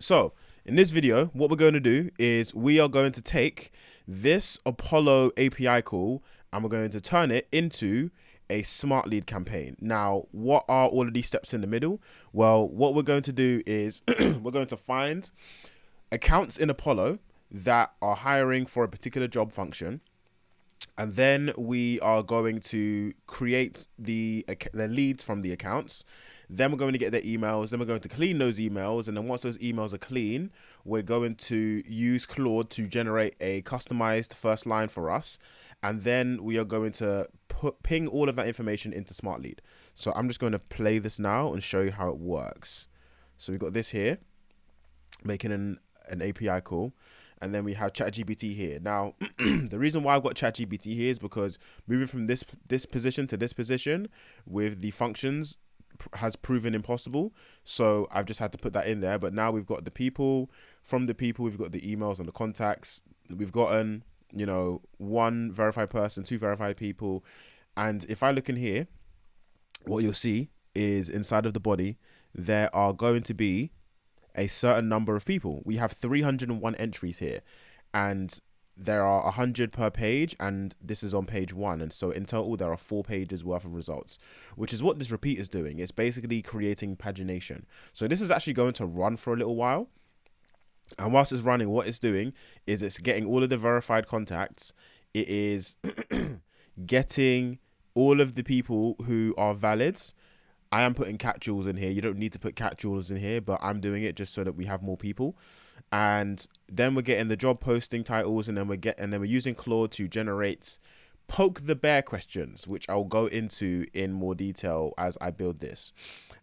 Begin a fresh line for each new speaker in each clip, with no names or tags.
So in this video, what we're going to do is we are going to take this Apollo API call and we're going to turn it into a Smartlead campaign. Now, what are all of these steps in the middle? Well, what we're going to do is we're going to find accounts in Apollo that are hiring for a particular job function. And then we are going to create the leads from the accounts. Then we're going to get their emails. Then we're going to clean those emails. And then once those emails are clean, we're going to use Claude to generate a customized first line for us. And then we are going to ping all of that information into Smartlead. So I'm just going to play this now and show you how it works. So we've got this here, making an API call. And then we have ChatGPT here. Now, the reason why I've got ChatGPT here is because moving from this position to this position with the functions has proven impossible. So I've just had to put that in there. But now we've got the people. From the people, we've got the emails and the contacts. We've gotten, you know, 1 verified person, 2 verified people. And if I look in here, what you'll see is inside of the body, there are going to be a certain number of people. We have 301 entries here, and there are 100 per page, and this is on page 1. And so in total, there are 4 pages worth of results, which is what this repeat is doing. It's basically creating pagination. So this is actually going to run for a little while. And whilst it's running, what it's doing is it's getting all of the verified contacts. It is getting all of the people who are valids. I am putting catch-alls in here. You don't need to put catch-alls in here, but I'm doing it just so that we have more people. And then we're getting the job posting titles, and then we're using Claude to generate poke the bear questions, which I'll go into in more detail as I build this.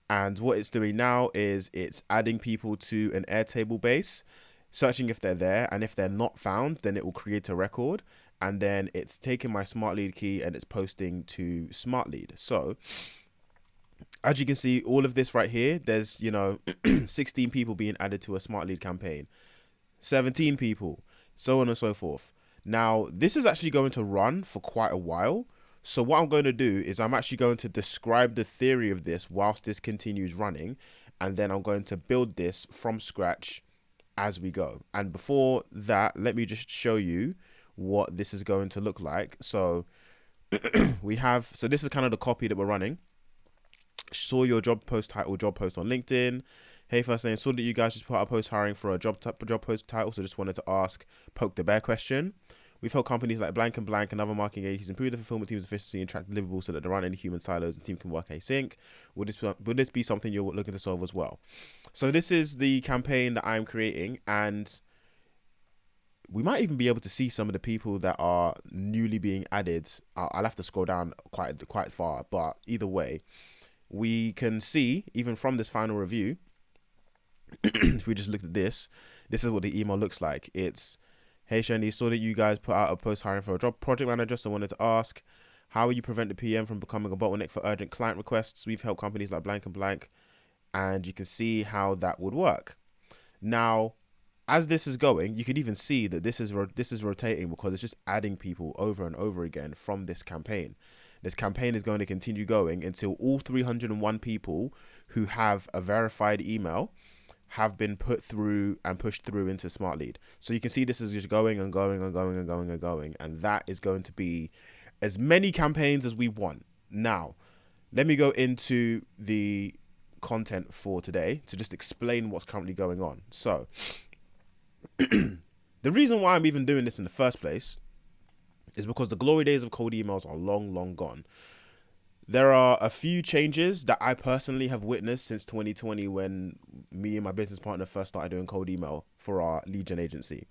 And what it's doing now is it's adding people to an Airtable base, searching if they're there, and if they're not found, then it will create a record. And then it's taking my Smartlead key and it's posting to Smartlead. So as you can see, all of this right here, there's, 16 people being added to a Smartlead campaign, 17 people, so on and so forth. Now, this is actually going to run for quite a while. So what I'm going to do is I'm actually going to describe the theory of this whilst this continues running. And then I'm going to build this from scratch as we go. And before that, let me just show you what this is going to look like. So so this is kind of the copy that we're running. Saw your job post title, job post on LinkedIn. Hey, first name, saw that you guys just put out a post hiring for a job post title. So just wanted to ask, poke the bear question. We've helped companies like blank and blank and other marketing agencies improve the fulfillment team's efficiency and track deliverables so that there aren't any human silos and team can work async. Would this be something you're looking to solve as well? So this is the campaign that I'm creating, and we might even be able to see some of the people that are newly being added. I'll have to scroll down quite far, but either way, we can see even from this final review, if we just look at this is what the email looks like. It's, hey Shani, saw that you guys put out a post hiring for a job project manager, so I wanted to ask, how will you prevent the PM from becoming a bottleneck for urgent client requests? We've helped companies like blank and blank, and you can see how that would work. Now, as this is going, you could even see that this is rotating because it's just adding people over and over again from this campaign. This campaign is going to continue going until all 301 people who have a verified email have been put through and pushed through into Smartlead. So you can see this is just going and going and going and going and going. And that is going to be as many campaigns as we want. Now, let me go into the content for today to just explain what's currently going on. So the reason why I'm even doing this in the first place is because the glory days of cold emails are long, long gone. There are a few changes that I personally have witnessed since 2020 when me and my business partner first started doing cold email for our lead gen agency.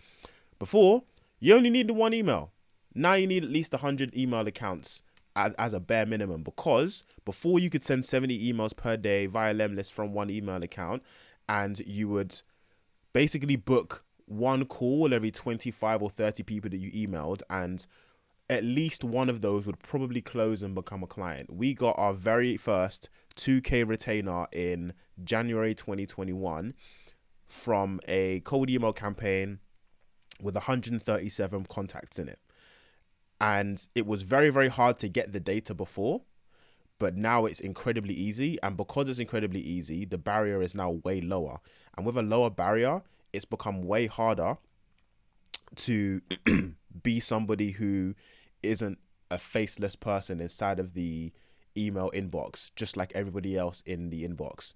Before, you only needed 1 email. Now you need at least 100 email accounts as a bare minimum, because before you could send 70 emails per day via Lemlist from 1 email account, and you would basically book 1 call every 25 or 30 people that you emailed, and at least one of those would probably close and become a client. We got our very first 2K retainer in January 2021 from a cold email campaign with 137 contacts in it. And it was very, very hard to get the data before, but now it's incredibly easy. And because it's incredibly easy, the barrier is now way lower. And with a lower barrier, it's become way harder to be somebody who isn't a faceless person inside of the email inbox, just like everybody else in the inbox.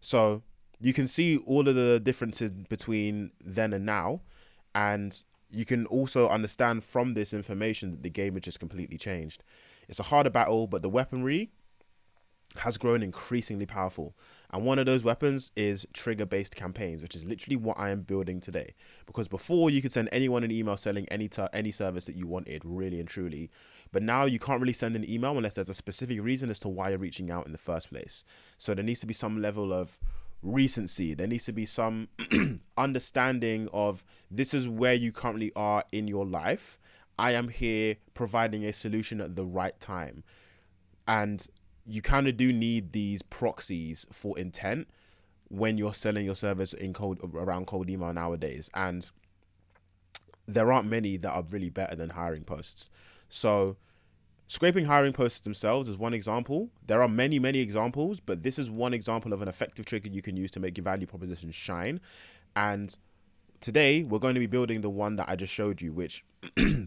So you can see all of the differences between then and now. And you can also understand from this information that the game has just completely changed. It's a harder battle, but the weaponry has grown increasingly powerful. And one of those weapons is trigger-based campaigns, which is literally what I am building today. Because before, you could send anyone an email selling any service that you wanted, really and truly. But now you can't really send an email unless there's a specific reason as to why you're reaching out in the first place. So there needs to be some level of recency. There needs to be some understanding of, this is where you currently are in your life. I am here providing a solution at the right time. And you kind of do need these proxies for intent when you're selling your service in around cold email nowadays. And there aren't many that are really better than hiring posts. So scraping hiring posts themselves is one example. There are many, many examples, but this is one example of an effective trigger you can use to make your value proposition shine. And today we're going to be building the one that I just showed you, which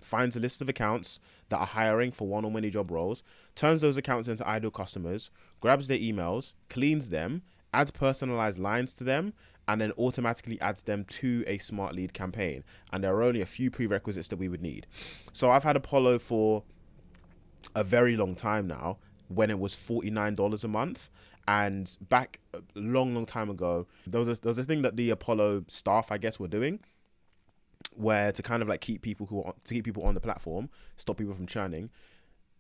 finds a list of accounts that are hiring for one or many job roles, turns those accounts into ideal customers, grabs their emails, cleans them, adds personalized lines to them, and then automatically adds them to a Smartlead campaign. And there are only a few prerequisites that we would need. So I've had Apollo for a very long time now, when it was $49 a month. And back a long time ago, there was a thing that the Apollo staff, I guess, were doing, where to kind of like keep people on the platform, stop people from churning.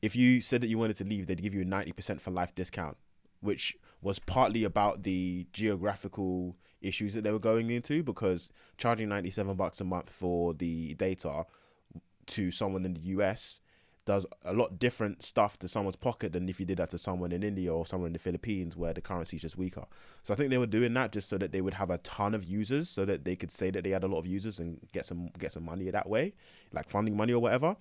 If you said that you wanted to leave, they'd give you a 90% for life discount, which was partly about the geographical issues that they were going into, because charging $97 a month for the data to someone in the US does a lot different stuff to someone's pocket than if you did that to someone in India or somewhere in the Philippines where the currency is just weaker. So I think they were doing that just so that they would have a ton of users, so that they could say that they had a lot of users and get some money that way, like funding money or whatever.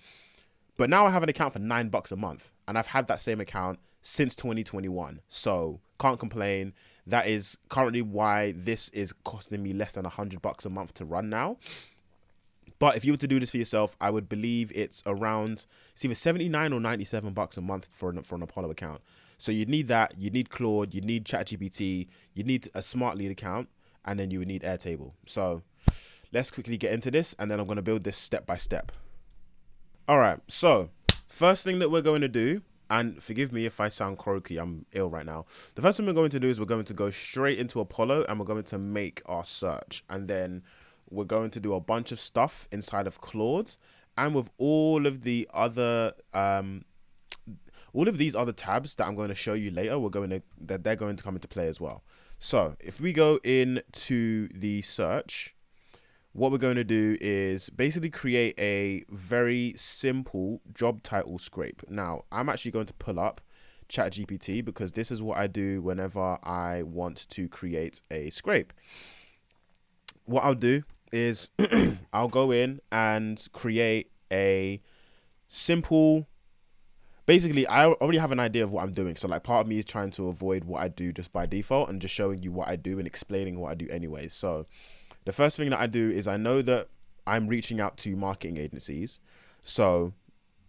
But now I have an account for $9 a month, and I've had that same account since 2021. So can't complain. That is currently why this is costing me less than $100 a month to run now. But if you were to do this for yourself, I would believe it's either 79 or $97 a month for an Apollo account. So you'd need that, you'd need Claude, you'd need ChatGPT, you'd need a Smartlead account, and then you would need Airtable. So let's quickly get into this, and then I'm going to build this step by step. All right, so first thing that we're going to do, and forgive me if I sound croaky, I'm ill right now. The first thing we're going to do is we're going to go straight into Apollo, and we're going to make our search. And then we're going to do a bunch of stuff inside of Claude, and with all of these other tabs that I'm going to show you later, they're going to come into play as well. So if we go into the search, what we're going to do is basically create a very simple job title scrape. Now, I'm actually going to pull up ChatGPT, because this is what I do whenever I want to create a scrape. What I'll do is I'll go in and create a simple, basically I already have an idea of what I'm doing. So like part of me is trying to avoid what I do just by default and just showing you what I do and explaining what I do anyways. So the first thing that I do is I know that I'm reaching out to marketing agencies. So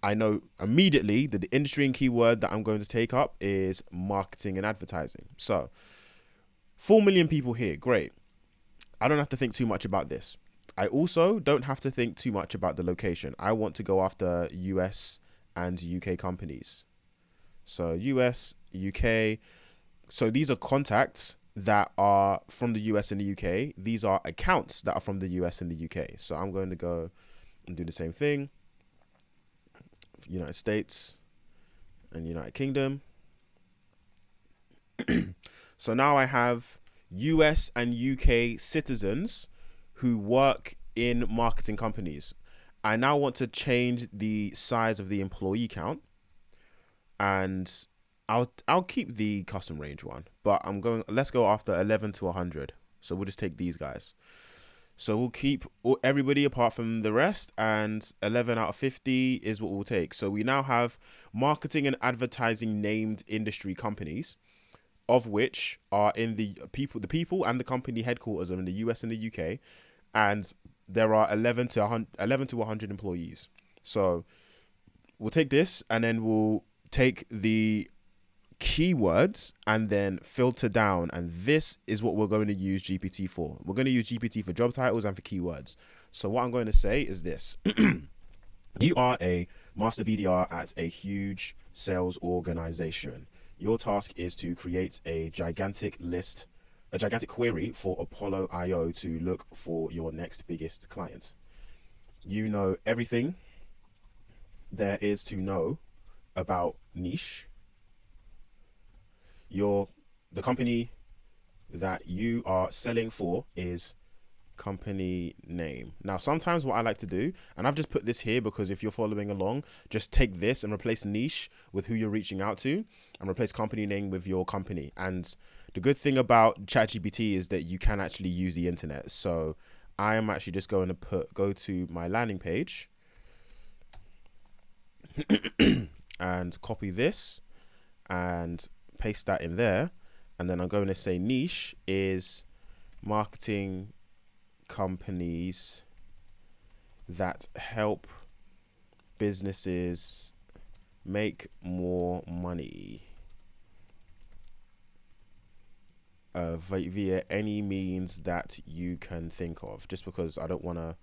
I know immediately that the industry and keyword that I'm going to take up is marketing and advertising. So 4 million people here, great. I don't have to think too much about this. I also don't have to think too much about the location. I want to go after US and UK companies. So US, UK. So these are contacts that are from the US and the UK. These are accounts that are from the US and the UK. So I'm going to go and do the same thing. United States and United Kingdom. So now I have US and UK citizens who work in marketing companies. I now want to change the size of the employee count, and I'll keep the custom range one, but let's go after 11 to 100. So we'll just take these guys. So we'll keep everybody apart from the rest, and 11 out of 50 is what we'll take. So we now have marketing and advertising named industry companies, of which are in the people and the company headquarters are in the US and the UK, and there are 11 to 100 employees. So we'll take this and then we'll take the keywords and then filter down, and this is what we're going to use GPT for. We're going to use GPT for job titles and for keywords. So what I'm going to say is this. You are a master BDR at a huge sales organization. Your task is to create a gigantic query for Apollo IO to look for your next biggest client. You know everything there is to know about niche. The company that you are selling for is company name. Now, sometimes what I like to do, and I've just put this here because if you're following along, just take this and replace niche with who you're reaching out to and replace company name with your company. And the good thing about ChatGPT is that you can actually use the internet. So I am actually just going to go to my landing page and copy this and paste that in there, and then I'm going to say niche is marketing companies that help businesses make more money via any means that you can think of. Just because I don't want to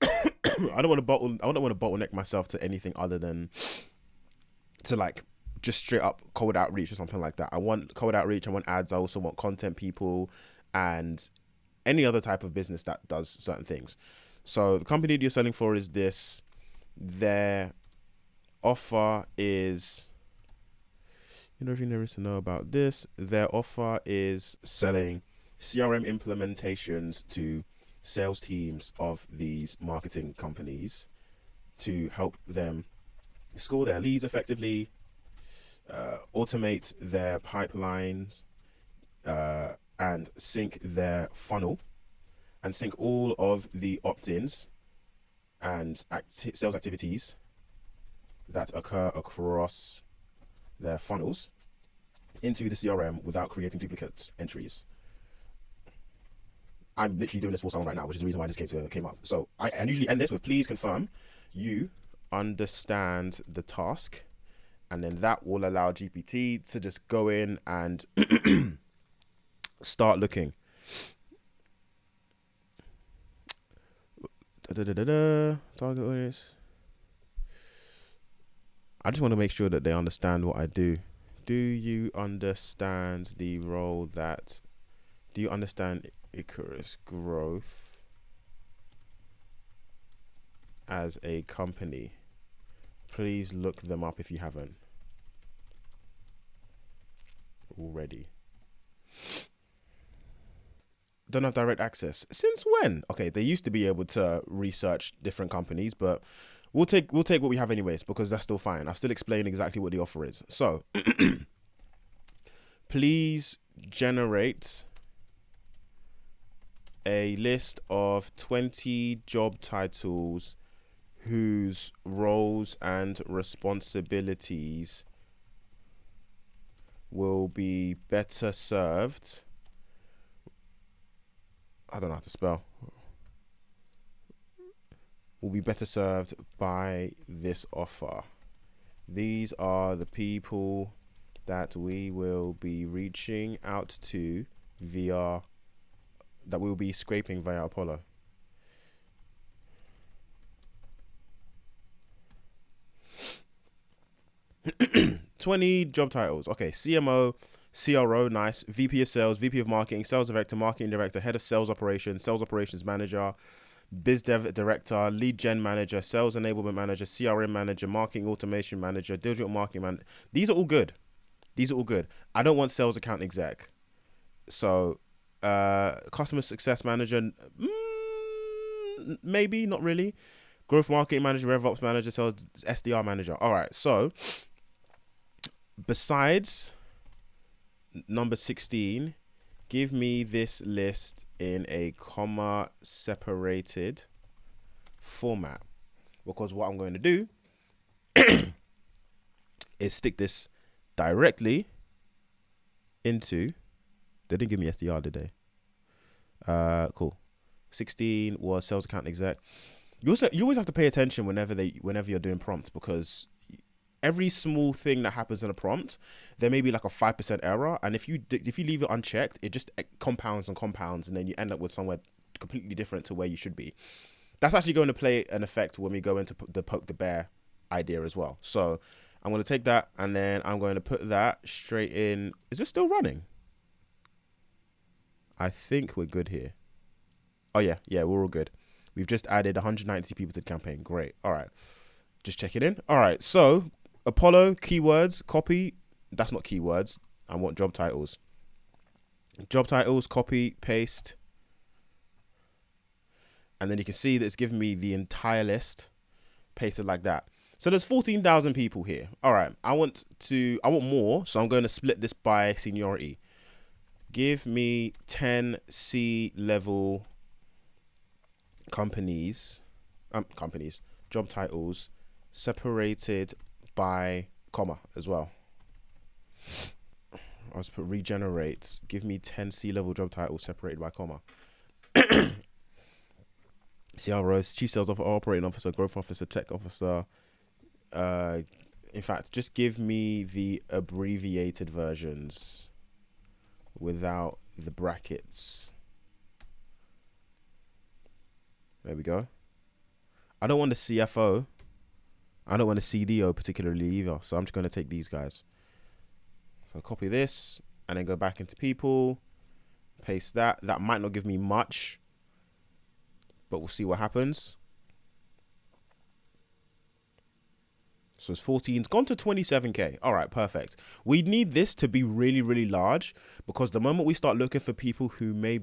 I don't want to bottleneck myself to anything other than to like just straight up cold outreach or something like that. I want cold outreach, I want ads, I also want content people and any other type of business that does certain things. So the company that you're selling for is this. Their offer is, everything there is to know about this. Their offer is selling CRM implementations to sales teams of these marketing companies to help them score their leads effectively, automate their pipelines, and sync their funnel, and sync all of the opt-ins and sales activities that occur across their funnels into the CRM without creating duplicate entries. I'm literally doing this for someone right now, which is the reason why this came up. So I usually end this with, please confirm you understand the task, and then that will allow GPT to just go in and start looking. Target audience. I just want to make sure that they understand what I do. Do you understand the role that? Do you understand Icarus growth as a company? Please look them up if you haven't already. Don't have direct access. Since when? Okay, they used to be able to research different companies, but we'll take what we have anyways, because that's still fine. I've still explained exactly what the offer is. So please generate a list of 20 job titles whose roles and responsibilities will be better served. I don't know how to spell. Will be better served by this offer. These are the people that we will be reaching out to that we'll be scraping via Apollo. $20 job titles. Okay, CMO, CRO, nice. VP of sales, VP of marketing, sales director, marketing director, head of sales operations manager, biz dev director, lead gen manager, sales enablement manager, CRM manager, marketing automation manager, digital marketing manager. These are all good. I don't want sales account exec. So customer success manager, maybe, not really. Growth marketing manager, RevOps manager, sales SDR manager. All right, so besides number 16, give me this list in a comma separated format, because what I'm going to do is stick this directly into, they didn't give me SDR, did they? Cool. 16 was sales account exec. You always have to pay attention whenever you're doing prompts, because every small thing that happens in a prompt, there may be like a 5% error, and if you leave it unchecked, it just compounds and compounds, and then you end up with somewhere completely different to where you should be. That's actually going to play an effect when we go into the poke the bear idea as well. So I'm going to take that, and then I'm going to put that straight in. Is it still running? I think we're good here. Oh yeah, we're all good. We've just added 190 people to the campaign. Great. All right. Just checking in. All right. So Apollo, keywords, copy. That's not keywords. I want job titles. Job titles, copy, paste. And then you can see that it's giving me the entire list pasted like that. So there's 14,000 people here. All right. I want more. So I'm going to split this by seniority. Give me 10 C-level companies, job titles separated by comma as well. I'll just put regenerate. Give me 10 C-level job titles separated by comma. CROs, chief sales officer, operating officer, growth officer, tech officer. In fact, just give me the abbreviated versions without the brackets. There we go. I don't want the CFO. I don't want the CDO particularly either. So I'm just going to take these guys. So copy this and then go back into people. Paste that. That might not give me much, but we'll see what happens. So it's 14. It's gone to 27K. All right, perfect. We need this to be really, really large, because the moment we start looking for people who may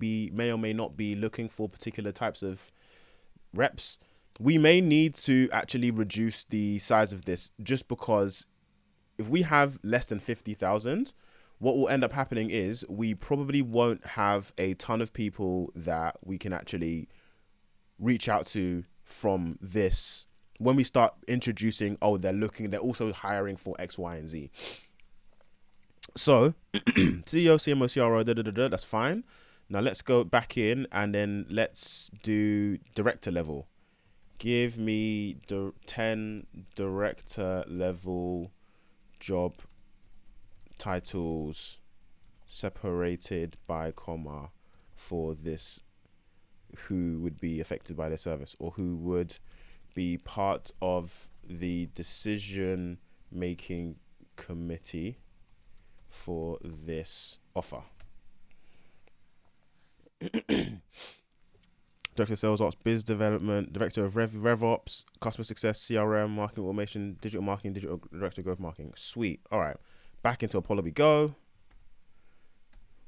or may not be looking for particular types of reps, we may need to actually reduce the size of this, just because if we have less than 50,000, what will end up happening is we probably won't have a ton of people that we can actually reach out to from this when we start introducing, they're also hiring for X, Y, and Z. So CEO, CMO, CRO, that's fine. Now let's go back in and then let's do director level. Give me 10 director level job titles separated by comma for this, who would be affected by the service or who would be part of the decision making committee for this offer. Director of Sales Ops, Biz Development, Director of RevOps, Customer Success, CRM, Marketing Automation, Digital Marketing, Digital Director of Growth Marketing. Sweet. All right. Back into Apollo we go.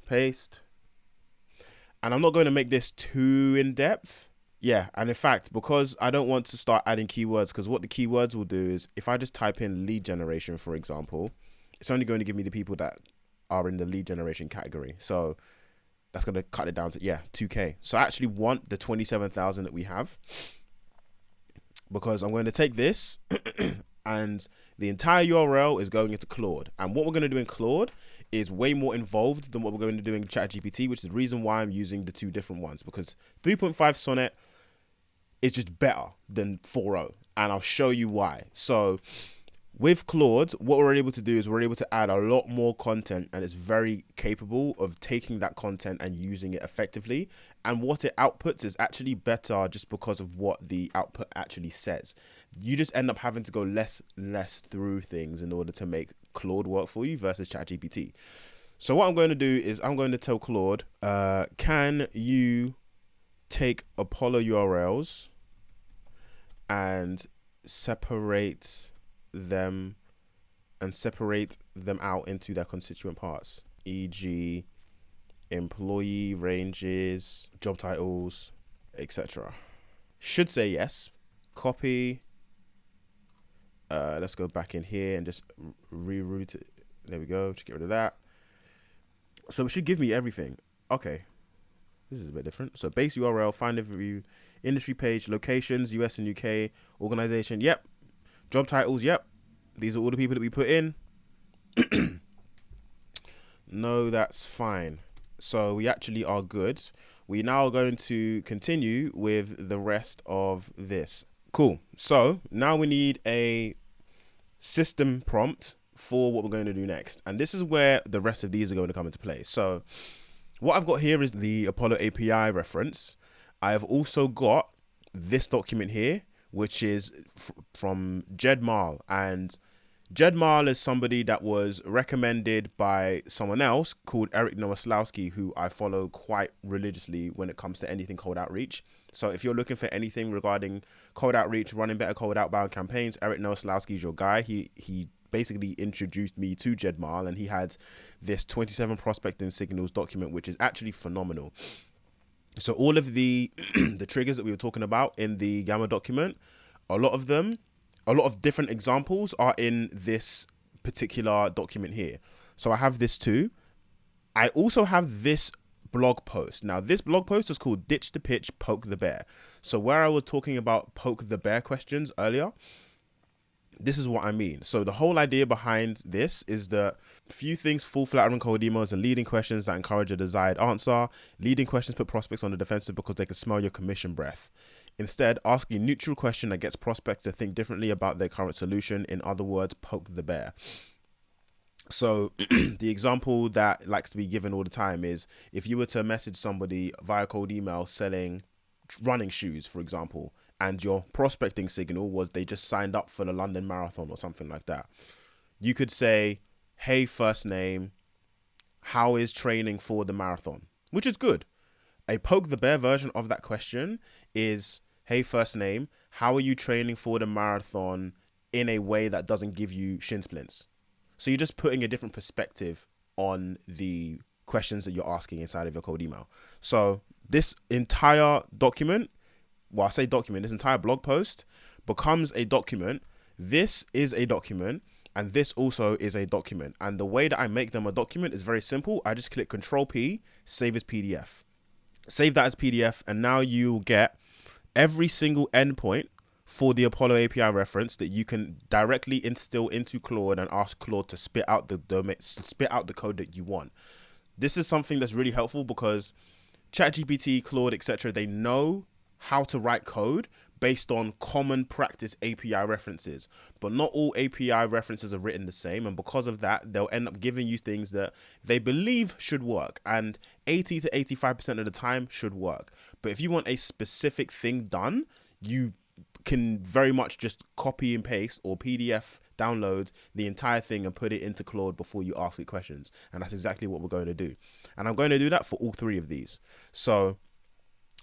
Paste. And I'm not going to make this too in depth. Yeah. And in fact, because I don't want to start adding keywords, because what the keywords will do is if I just type in lead generation, for example, it's only going to give me the people that are in the lead generation category. So that's going to cut it down to, 2K. So I actually want the 27,000 that we have, because I'm going to take this and the entire URL is going into Claude. And what we're going to do in Claude is way more involved than what we're going to do in ChatGPT, which is the reason why I'm using the two different ones, because 3.5 Sonnet is just better than 4.0. And I'll show you why. So with Claude, what we're able to do is we're able to add a lot more content, and it's very capable of taking that content and using it effectively. And what it outputs is actually better just because of what the output actually says. You just end up having to go less through things in order to make Claude work for you versus ChatGPT. So what I'm going to do is I'm going to tell Claude, can you take Apollo URLs and separate them out into their constituent parts, e.g. employee ranges, job titles, etc. Should say yes. Copy. Let's go back in here and just reroute it. There we go. Just get rid of that. So it should give me everything. Okay. This is a bit different. So base URL, find overview, industry page, locations, US and UK, organization. Yep. Job titles, yep. These are all the people that we put in. No, that's fine. So we actually are good. We now are going to continue with the rest of this. Cool. So now we need a system prompt for what we're going to do next. And this is where the rest of these are going to come into play. So what I've got here is the Apollo API reference. I have also got this document here, which is from Jed Mal. And Jed Mal is somebody that was recommended by someone else called Eric Nowoslawski, who I follow quite religiously when it comes to anything cold outreach. So if you're looking for anything regarding cold outreach, running better cold outbound campaigns, Eric Nowoslawski is your guy. He basically introduced me to Jed Mal, and he had this 27 prospecting signals document, which is actually phenomenal. So all of the the triggers that we were talking about in the Gamma document, a lot of different examples are in this particular document here. So I have this too. I also have this blog post. Now this blog post is called Ditch the Pitch, Poke the Bear. So where I was talking about poke the bear questions earlier, this is what I mean. So the whole idea behind this is that few things full flattering cold emails and leading questions that encourage a desired answer. Leading questions put prospects on the defensive because they can smell your commission breath. Instead, ask a neutral question that gets prospects to think differently about their current solution. In other words, poke the bear. So the example that likes to be given all the time is if you were to message somebody via cold email selling running shoes, for example, and your prospecting signal was they just signed up for the London Marathon or something like that. You could say, hey, first name, how is training for the marathon? Which is good. A poke the bear version of that question is, hey, first name, how are you training for the marathon in a way that doesn't give you shin splints? So you're just putting a different perspective on the questions that you're asking inside of your cold email. So this entire document, well, I say document, this entire blog post becomes a document. This is a document, and this also is a document. And the way that I make them a document is very simple. I just click Control P, save as PDF. Save that as PDF, and now you'll get every single endpoint for the Apollo API reference that you can directly instill into Claude and ask Claude to spit out the code that you want. This is something that's really helpful because ChatGPT, Claude, etc., they know how to write code based on common practice API references, but not all API references are written the same, and because of that they'll end up giving you things that they believe should work, and 80 to 85% of the time should work. But if you want a specific thing done, you can very much just copy and paste or PDF download the entire thing and put it into Claude before you ask it questions, and that's exactly what we're going to do. And I'm going to do that for all three of these. So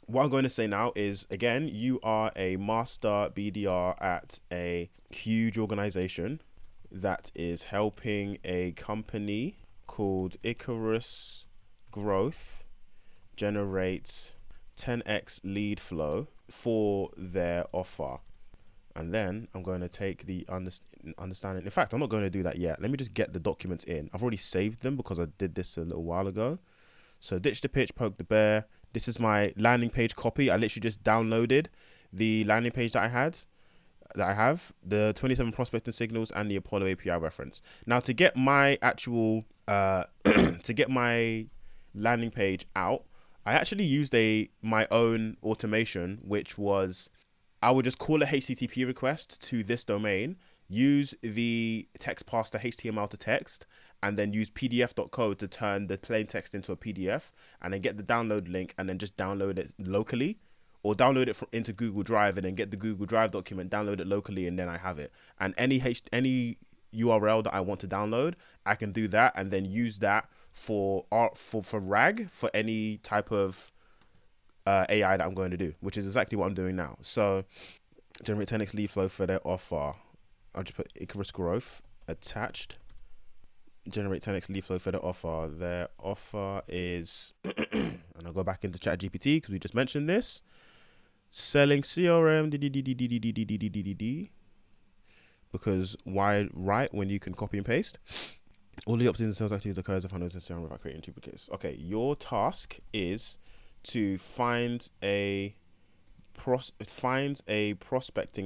what I'm going to say now is, again, you are a master BDR at a huge organization that is helping a company called Icarus Growth generate 10x lead flow for their offer. And then I'm going to take the understanding. In fact, I'm not going to do that yet. Let me just get the documents in. I've already saved them because I did this a little while ago. So ditch the pitch, poke the bear. This is my landing page copy. I literally just downloaded the landing page that I have, the 27 prospecting signals and the Apollo API reference. Now to get my actual, to get my landing page out, I actually used my own automation, which was, I would just call a HTTP request to this domain, use the text parse to HTML to text, and then use pdf.code to turn the plain text into a PDF, and then get the download link and then just download it locally, or download it into Google Drive and then get the Google Drive document, download it locally, and then I have it. And any URL that I want to download, I can do that and then use that for RAG for any type of AI that I'm going to do, which is exactly what I'm doing now. So generate 10x lead flow for their offer. I'll just put Icarus Growth attached. Generate 10x lead flow for their offer. Their offer is, and I'll go back into ChatGPT because we just mentioned this. Selling CRM, because why write when you can copy and paste? All the opt-ins and sales activities occurs if hundreds of CRM without creating duplicates. Okay, your task is to find a prospecting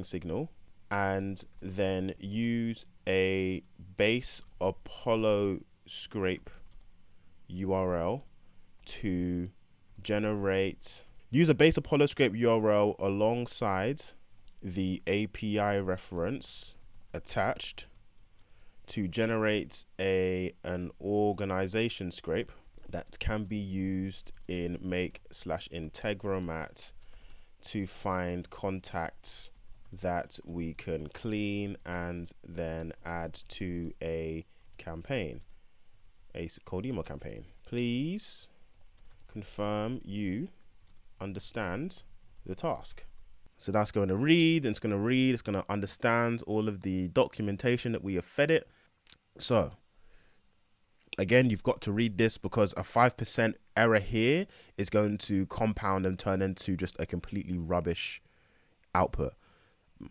signal and then use a base Apollo scrape URL to generate, use a base Apollo scrape URL alongside the API reference attached to generate an organization scrape that can be used in make/integromat to find contacts that we can clean and then add to a campaign, a cold email campaign. Please confirm you understand the task. So that's going to read, and it's going to understand all of the documentation that we have fed it. So again, you've got to read this because a 5% error here is going to compound and turn into just a completely rubbish output.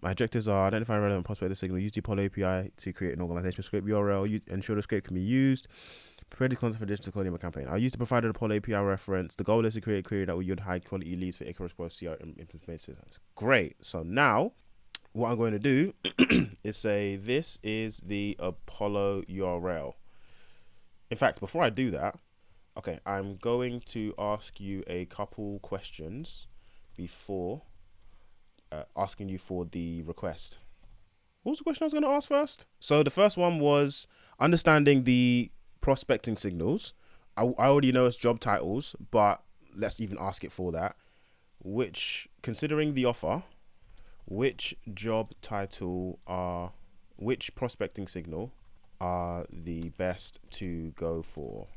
My objectives are identify relevant prospective signal, use the Apollo API to create an organization script URL, ensure the script can be used, prepare the content for digital coding of a campaign. I'll use the provided Apollo API reference. The goal is to create a query that will yield high quality leads for Icarus Pro CRM implementation. Great. So now what I'm going to do is say this is the Apollo URL. In fact, before I do that, okay, I'm going to ask you a couple questions before asking you for the request. What was the question I was going to ask first? So the first one was understanding the prospecting signals. I already know it's job titles, but let's even ask it for that. Considering the offer, which job title which prospecting signal are the best to go for?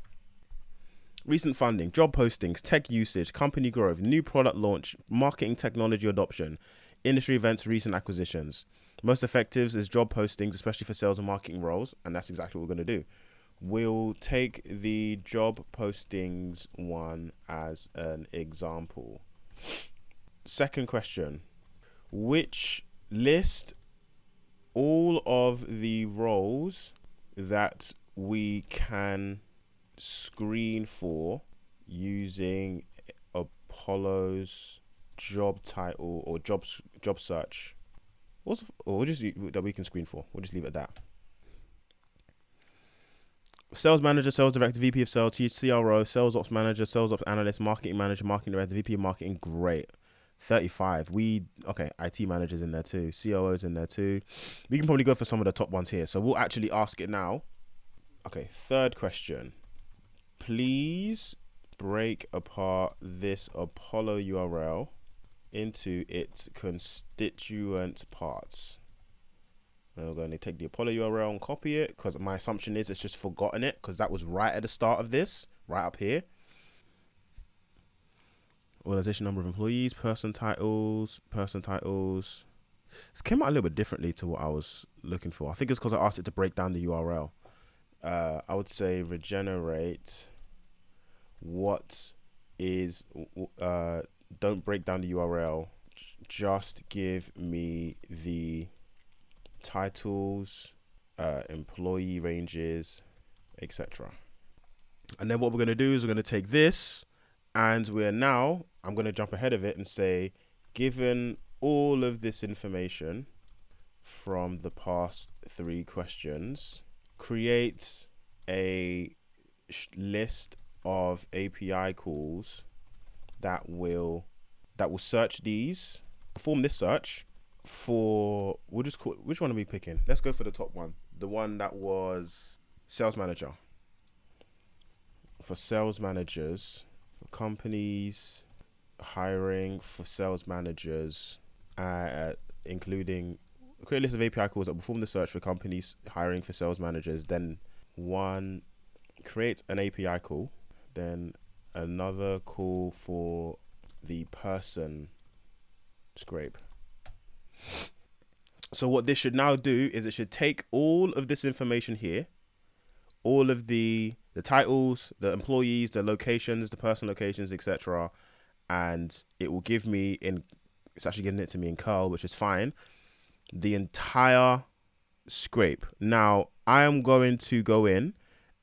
Recent funding, job postings, tech usage, company growth, new product launch, marketing technology adoption, industry events, recent acquisitions. Most effective is job postings, especially for sales and marketing roles, and that's exactly what we're going to do. We'll take the job postings one as an example. Second question, which list all of the roles that we can screen for using Apollo's job title or job search. We'll just that we can screen for. We'll just leave it at that. Sales manager, sales director, VP of sales, CRO, sales ops manager, sales ops analyst, marketing manager, marketing director, VP of marketing. Great. 35. IT managers in there too. COOs in there too. We can probably go for some of the top ones here. So we'll actually ask it now. Okay, third question. Please break apart this Apollo URL into its constituent parts. And we're going to take the Apollo URL and copy it because my assumption is it's just forgotten it because that was right at the start of this, right up here. Organization number of employees, person titles. This came out a little bit differently to what I was looking for. I think it's because I asked it to break down the URL. I would say regenerate what is, don't break down the URL, just give me the titles, employee ranges, etc. And then what we're going to do is we're going to take this and I'm going to jump ahead of it and say, given all of this information from the past 3 questions, create a list of API calls that will search these, perform this search for, we'll just call, which one are we picking? Let's go for the top one. The one that was sales manager. For sales managers, for companies hiring for sales managers, including create a list of API calls that perform the search for companies hiring for sales managers. Then one, create an API call. Then another call for the person scrape. So what this should now do is it should take all of this information here, all of the titles, the employees, the locations, the person locations, etc., and it will give me it's actually giving it to me in curl, which is fine, the entire scrape. Now I am going to go in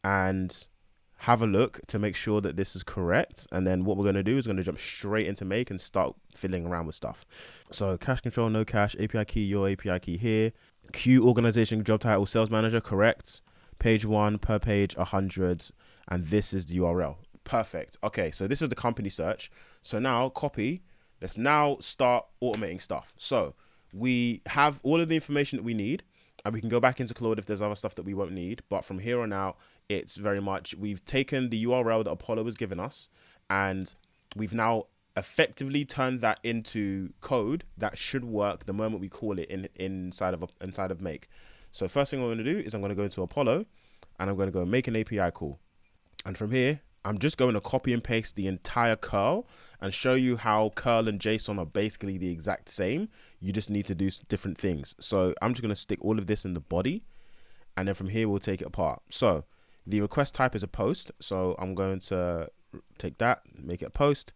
and have a look to make sure that this is correct, and then what we're going to do is going to jump straight into make and start fiddling around with stuff. So cache control, no cache, API key, your API key here. Q organization job title sales manager, correct. Page 1 per page 100, and this is the URL. Perfect. Okay, so this is the company search. So now copy. Let's now start automating stuff. So we have all of the information that we need, and we can go back into Claude if there's other stuff that we won't need. But from here on out, it's very much, we've taken the URL that Apollo has given us, and we've now effectively turned that into code that should work the moment we call it inside of make. So first thing I'm going to do is I'm going to go into Apollo, and I'm going to go make an API call. And from here, I'm just going to copy and paste the entire curl and show you how curl and JSON are basically the exact same. You just need to do different things. So I'm just going to stick all of this in the body, and then from here we'll take it apart. So the request type is a post. So I'm going to take that, make it a post.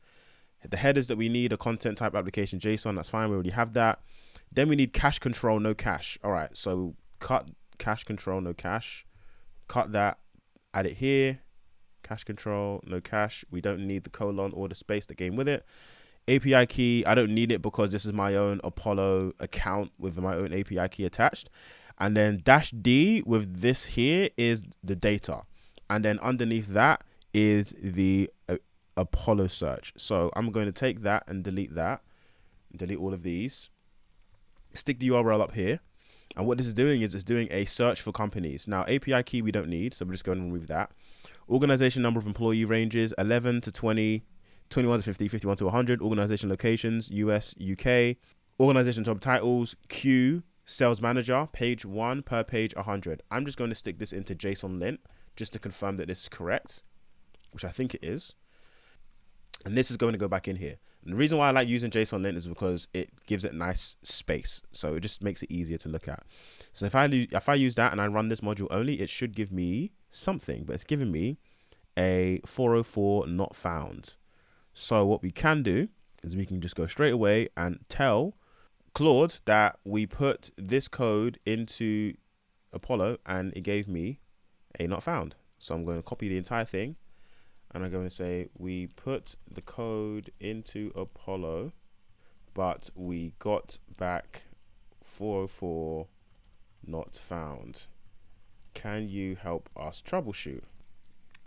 The headers that we need, a content type application JSON, that's fine, we already have that. Then we need cache control, no cache. All right, so cut cache control, no cache. Cut that, add it here. Cache control, no cache. We don't need the colon or the space that came with it. API key, I don't need it because this is my own Apollo account with my own API key attached. And then -D with this here is the data. And then underneath that is the Apollo search. So I'm going to take that and delete all of these, stick the URL up here. And what this is doing is it's doing a search for companies. Now API key we don't need, so we're just going to remove that. Organization number of employee ranges 11 to 20, 21 to 50, 51 to 100. Organization locations US, UK. Organization job titles Q sales manager, page 1 per page 100. I'm just going to stick this into JSON lint just to confirm that this is correct, which I think it is. And this is going to go back in here. And the reason why I like using JSON lint is because it gives it nice space. So it just makes it easier to look at. So if I use that and I run this module only, it should give me something, but it's giving me a 404 not found. So what we can do is we can just go straight away and tell Claude that we put this code into Apollo and it gave me a not found. So I'm going to copy the entire thing. And I'm going to say, we put the code into Apollo, but we got back 404 not found. Can you help us troubleshoot?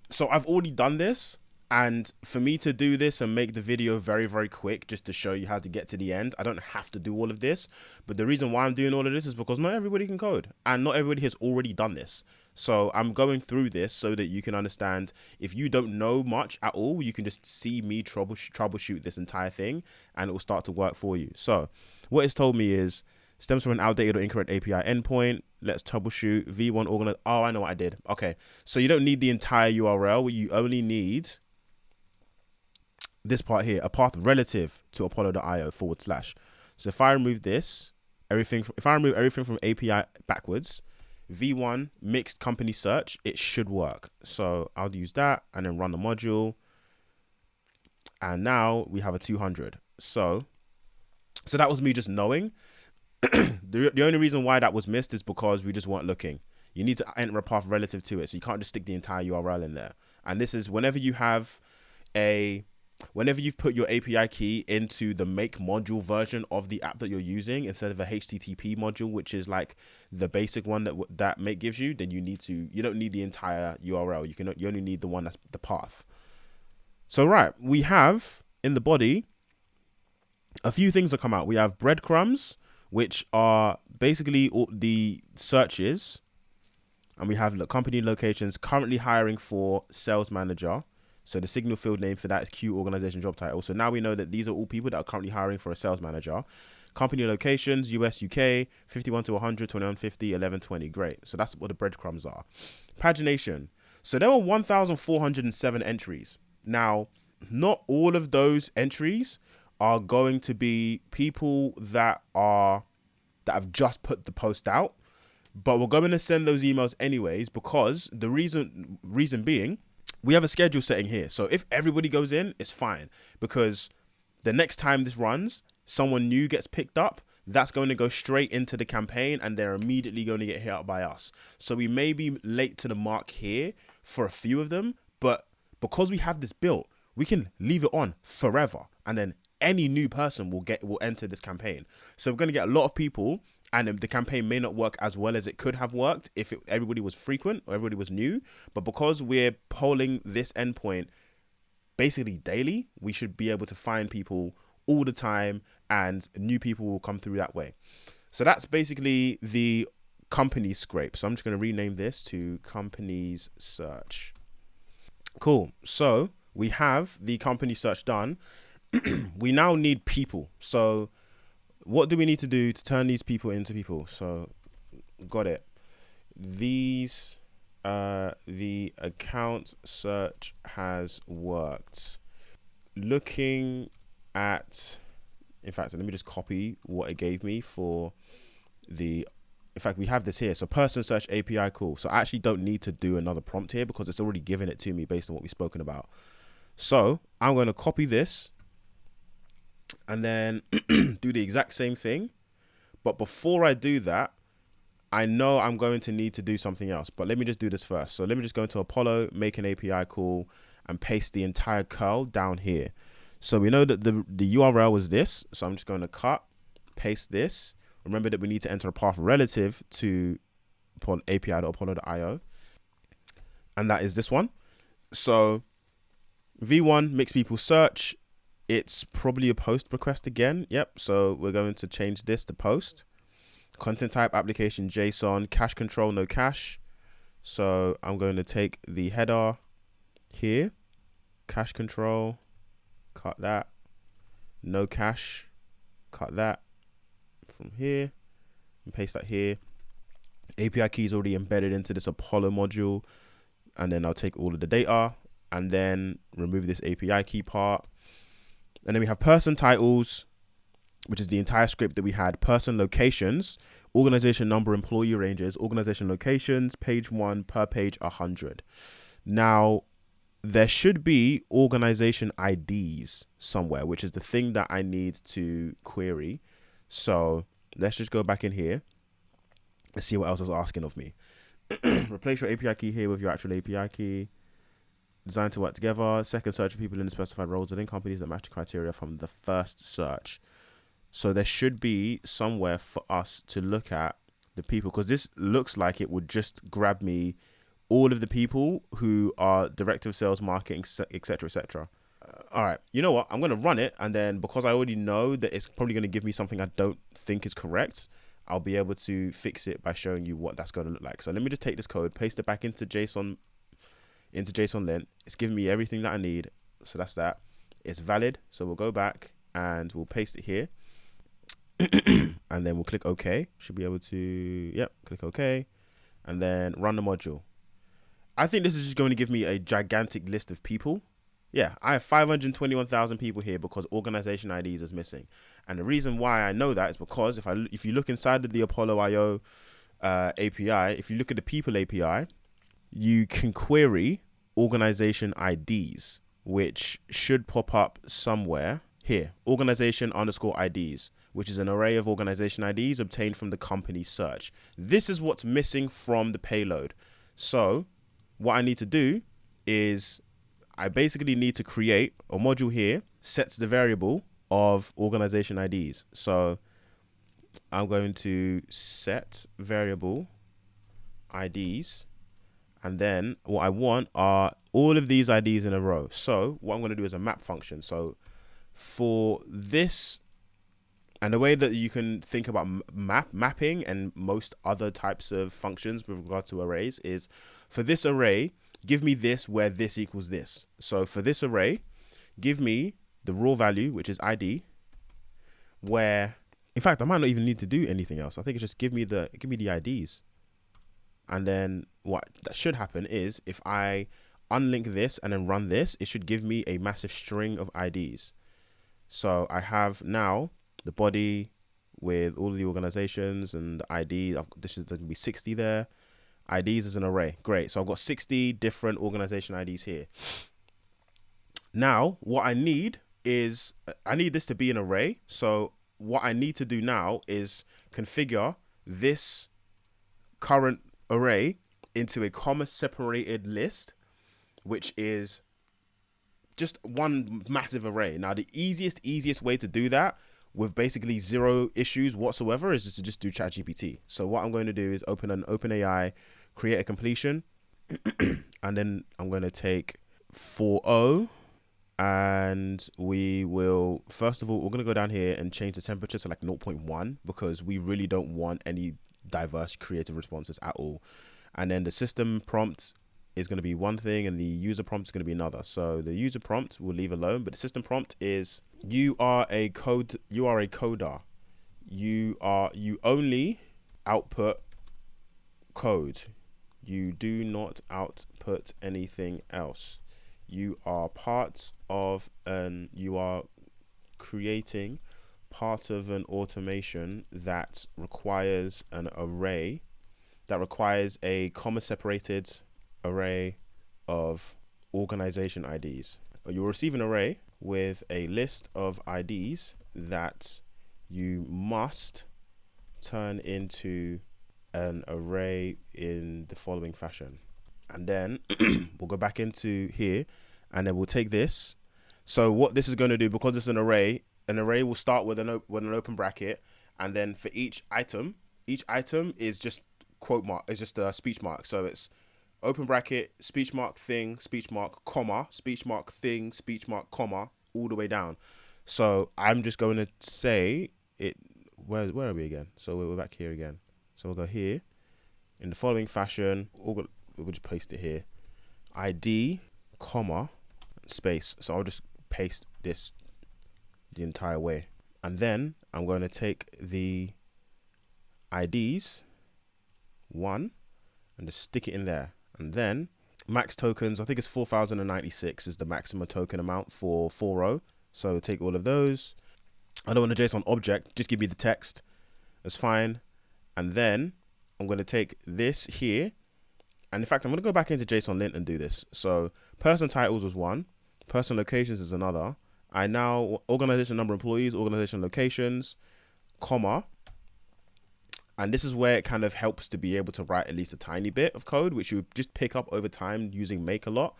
So I've already done this. And for me to do this and make the video very, very quick, just to show you how to get to the end, I don't have to do all of this. But the reason why I'm doing all of this is because not everybody can code and not everybody has already done this. So I'm going through this so that you can understand. If you don't know much at all, you can just see me troubleshoot this entire thing and it will start to work for you. So what it's told me is stems from an outdated or incorrect API endpoint. Let's troubleshoot V1 organize. Oh, I know what I did. Okay. So you don't need the entire URL. You only need this part here, a path relative to apollo.io /. So if I remove this, if I remove everything from API backwards, V1 mixed company search, it should work. So I'll use that and then run the module. And now we have a 200. So that was me just knowing. The only reason why that was missed is because we just weren't looking. You need to enter a path relative to it. So you can't just stick the entire URL in there. And this is whenever you've put your API key into the make module version of the app that you're using instead of a HTTP module, which is like the basic one that make gives you, then you don't need the entire URL. You only need the one that's the path. So right, we have in the body a few things that come out. We have breadcrumbs, which are basically all the searches, and we have company locations, currently hiring for sales manager. So the signal field name for that is Q organization job title. So now we know that these are all people that are currently hiring for a sales manager. Company locations, US, UK, 51 to 100, 21, 50, 11, 20. Great. So that's what the breadcrumbs are. Pagination. So there were 1,407 entries. Now, not all of those entries are going to be people that have just put the post out, but we're going to send those emails anyways, because the reason being, we have a schedule setting here. So if everybody goes in, it's fine, because the next time this runs, someone new gets picked up, that's going to go straight into the campaign and they're immediately going to get hit up by us. So we may be late to the mark here for a few of them, but because we have this built, we can leave it on forever. And then any new person will enter this campaign. So we're going to get a lot of people, and the campaign may not work as well as it could have worked if everybody was frequent or everybody was new. But because we're polling this endpoint basically daily, we should be able to find people all the time, and new people will come through that way. So that's basically the company scrape. So I'm just going to rename this to companies search. Cool. So we have the company search done. We now need people. So what do we need to do to turn these people into people? So got it. These, the account search has worked. Looking at, in fact, let me just copy what it gave me for the, in fact, we have this here. So person search API call. So I actually don't need to do another prompt here because it's already given it to me based on what we've spoken about. So I'm going to copy this and then do the exact same thing. But before I do that, I know I'm going to need to do something else, but let me just do this first. So let me just go into Apollo, make an API call, and paste the entire curl down here. So we know that the URL was this. So I'm just going to cut, paste this. Remember that we need to enter a path relative to API.apollo.io. And that is this one. So V1 makes people search. It's probably a post request again. Yep. So we're going to change this to post. Content type, application, JSON, cache control, no cache. So I'm going to take the header here, cache control, cut that, no cache, cut that from here, and paste that here. API key is already embedded into this Apollo module. And then I'll take all of the data and then remove this API key part. And then we have person titles, which is the entire script that we had. Person locations, organization number, employee ranges, organization locations, page 1, per page 100. Now, there should be organization IDs somewhere, which is the thing that I need to query. So let's just go back in here and see what else is asking of me. Replace your API key here with your actual API key. Designed to work together. Second, search for people in the specified roles within companies that match the criteria from the first search. So there should be somewhere for us to look at the people, because this looks like it would just grab me all of the people who are director of sales, marketing, etc., etc. All right, you know what? I'm going to run it, and then because I already know that it's probably going to give me something I don't think is correct, I'll be able to fix it by showing you what that's going to look like. So let me just take this code, paste it back into JSON lint. It's giving me everything that I need. So that's that. It's valid. So we'll go back and we'll paste it here. And then we'll click OK. Should be able to, yep, click OK. And then run the module. I think this is just going to give me a gigantic list of people. Yeah, I have 521,000 people here because organization IDs is missing. And the reason why I know that is because if you look inside of the Apollo IO API, if you look at the people API, you can query organization IDs, which should pop up somewhere here. Organization _ IDs, which is an array of organization IDs obtained from the company search. This is what's missing from the payload. So what I need to do is I basically need to create a module here, sets the variable of organization IDs. So I'm going to set variable IDs. And then what I want are all of these IDs in a row. So what I'm going to do is a map function. So for this, and the way that you can think about mapping and most other types of functions with regard to arrays is, for this array, give me this where this equals this. So for this array, give me the raw value, which is ID, where, in fact, I might not even need to do anything else. I think it's just give me the IDs. And then what that should happen is if I unlink this and then run this, it should give me a massive string of IDs. So I have now the body with all of the organizations and the ID. There's going to be 60 there. IDs as an array. Great. So I've got 60 different organization IDs here. Now, what I need is, I need this to be an array. So what I need to do now is configure this current array into a comma separated list, which is just one massive array. Now, the easiest way to do that with basically zero issues whatsoever is just to just do ChatGPT. So what I'm going to do is open an OpenAI, create a completion, and then I'm going to take 4.0, and we will, first of all, we're going to go down here and change the temperature to like 0.1 because we really don't want any diverse creative responses at all. And then the system prompt is going to be one thing and the user prompt is going to be another. So the user prompt we'll leave alone, but the system prompt is you are a coder. You only output code. You do not output anything else. You are creating part of an automation that requires an array, that requires a comma separated array of organization IDs. You'll receive an array with a list of IDs that you must turn into an array in the following fashion. And then we'll go back into here and then we'll take this. So what this is going to do, because it's an array will start with an open bracket, and then for each item is just quote mark, is just a speech mark. So it's open bracket, speech mark, thing, speech mark, comma, speech mark, thing, speech mark, comma, all the way down. So I'm just going to say it, where are we again? So we're back here again. So we'll go here in the following fashion. We'll just paste it here. ID, comma, space. So I'll just paste this the entire way. And then I'm going to take the IDs, 1, and just stick it in there. And then max tokens, I think it's 4,096 is the maximum token amount for 4.0. So take all of those. I don't want a JSON object, just give me the text. That's fine. And then I'm going to take this here. And in fact, I'm going to go back into JSON lint and do this. So person titles was 1. Person locations is another. I now, organization number of employees, organization locations, comma. And this is where it kind of helps to be able to write at least a tiny bit of code, which you just pick up over time using Make a lot.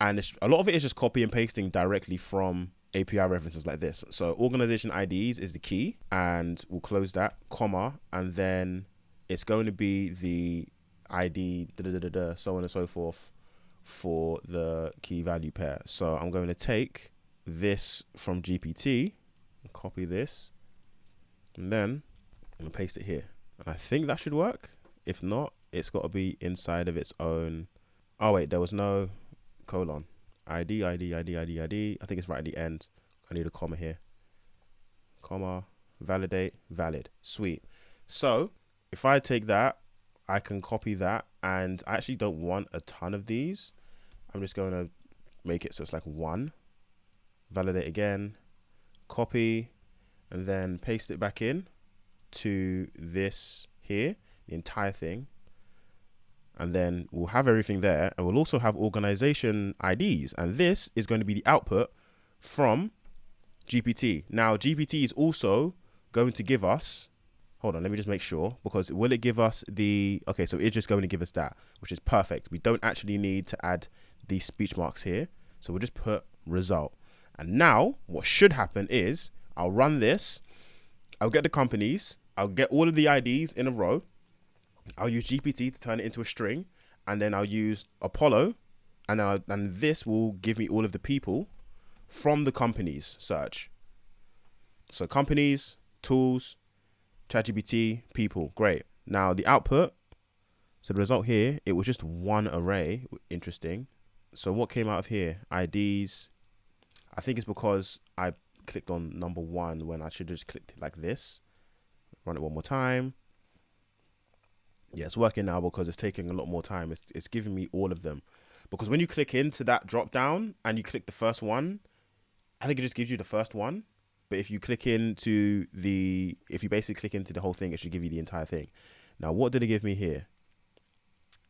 And a lot of it is just copy and pasting directly from API references like this. So organization IDs is the key, and we'll close that, comma, and then it's going to be the ID, so on and so forth for the key value pair. So I'm going to take this from GPT, copy this, and then I'm going to paste it here. And I think that should work. If not, it's got to be inside of its own. Oh wait, there was no colon. ID. I think it's right at the end. I need a comma here. Comma, validate, valid. Sweet. So if I take that, I can copy that, and I actually don't want a ton of these. I'm just going to make it so it's like 1. Validate again, copy, and then paste it back in to this here, the entire thing. And then we'll have everything there, and we'll also have organization IDs. And this is going to be the output from GPT. Now, GPT is also going to give us, hold on, let me just make sure, because will it give us the, okay, so it's just going to give us that, which is perfect. We don't actually need to add these speech marks here. So we'll just put result. And now what should happen is I'll run this. I'll get the companies. I'll get all of the IDs in a row. I'll use GPT to turn it into a string, and then I'll use Apollo, and then this will give me all of the people from the companies search. So companies, tools, ChatGPT, people, great. Now the output, so the result here, it was just one array. Interesting. So what came out of here? IDs. I think it's because I clicked on number 1 when I should have just clicked like this. Run it one more time. Yeah, it's working now because it's taking a lot more time. It's giving me all of them. Because when you click into that drop down and you click the first one, I think it just gives you the first one. But if you click into if you basically click into the whole thing, it should give you the entire thing. Now, what did it give me here?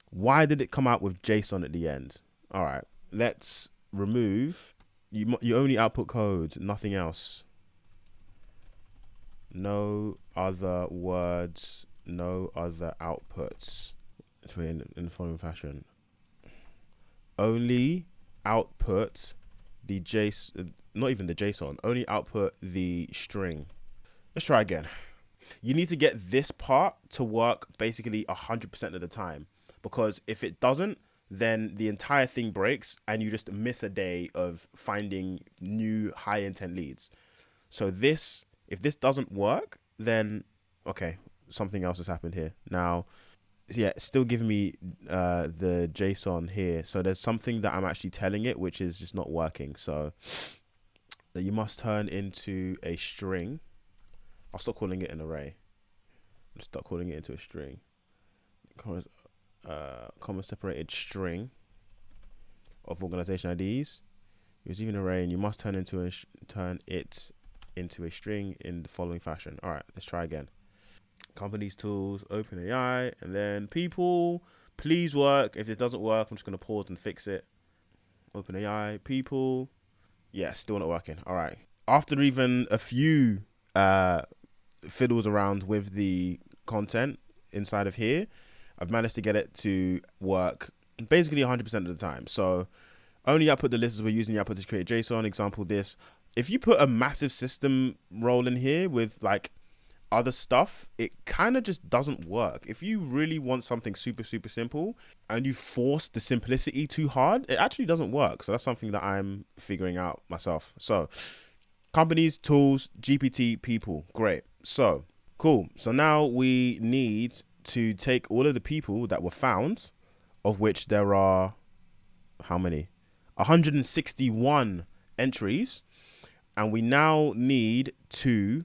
Why did it come out with JSON at the end? All right, let's remove. You only output code, nothing else. No other words, no other outputs. In the following fashion. Only output the JSON, not even the JSON, only output the string. Let's try again. You need to get this part to work basically 100% of the time, because if it doesn't, then the entire thing breaks and you just miss a day of finding new high intent leads. So this, if this doesn't work, then okay, something else has happened here. Now, yeah, it's still giving me the JSON here. So there's something that I'm actually telling it, which is just not working. So that you must turn into a string. I'll stop calling it an array. I'll start calling it into a string. Comma separated string of organization IDs. Use even array, and you must turn it into a string in the following fashion. All right, let's try again. Companies, tools, OpenAI, and then people. Please work. If it doesn't work, I'm just gonna pause and fix it. OpenAI, people. Yeah, still not working. All right. After even a few fiddles around with the content inside of here, I've managed to get it to work basically 100% of the time. So only output the list as we're using the output to create JSON. Example this. If you put a massive system role in here with like other stuff, it kind of just doesn't work. If you really want something super, super simple and you force the simplicity too hard, it actually doesn't work. So that's something that I'm figuring out myself. So companies, tools, GPT, people. Great. So cool. So now we need to take all of the people that were found, of which there are how many? 161 entries. And we now need to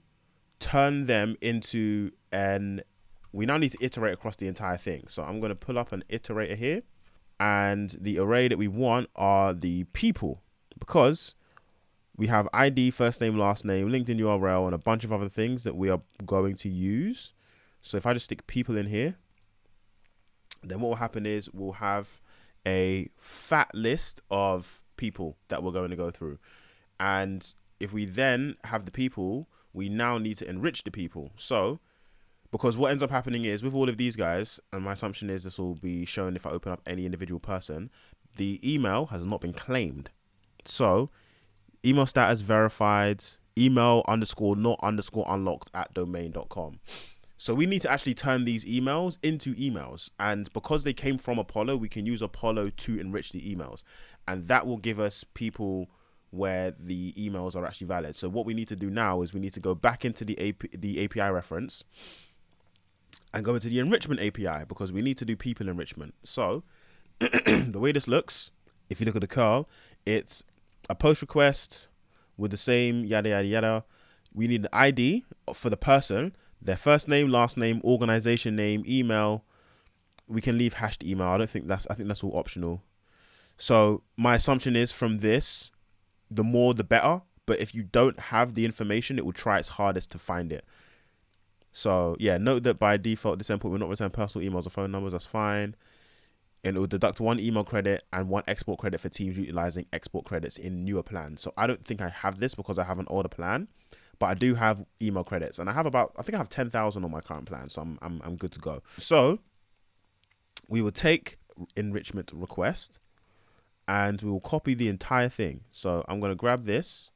turn them into we now need to iterate across the entire thing. So I'm going to pull up an iterator here, and the array that we want are the people, because we have ID, first name, last name, LinkedIn URL, and a bunch of other things that we are going to use. So if I just stick people in here, then what will happen is we'll have a fat list of people that we're going to go through. And if we then have the people, we now need to enrich the people. So, because what ends up happening is with all of these guys, and my assumption is this will be shown if I open up any individual person, the email has not been claimed. So email status verified, email underscore not underscore unlocked at domain.com. So we need to actually turn these emails into emails. And because they came from Apollo, we can use Apollo to enrich the emails. And that will give us people where the emails are actually valid. So what we need to do now is we need to go back into the API reference and go into the enrichment API, because we need to do people enrichment. So the way this looks, if you look at the curl, it's a post request with the same yada, yada, yada. We need an ID for the person, their first name, last name, organization name, email. We can leave hashed email. I think that's all optional. So my assumption is from this, the more the better, but if you don't have the information, it will try its hardest to find it. So yeah, note that by default this endpoint will not return personal emails or phone numbers. That's fine, and it will deduct 1 email credit and 1 export credit for teams utilizing export credits in newer plans. So I don't think I have this because I have an older plan, but I do have email credits, and I think I have 10,000 on my current plan, so I'm good to go. So we will take enrichment request and we will copy the entire thing. So I'm going to grab this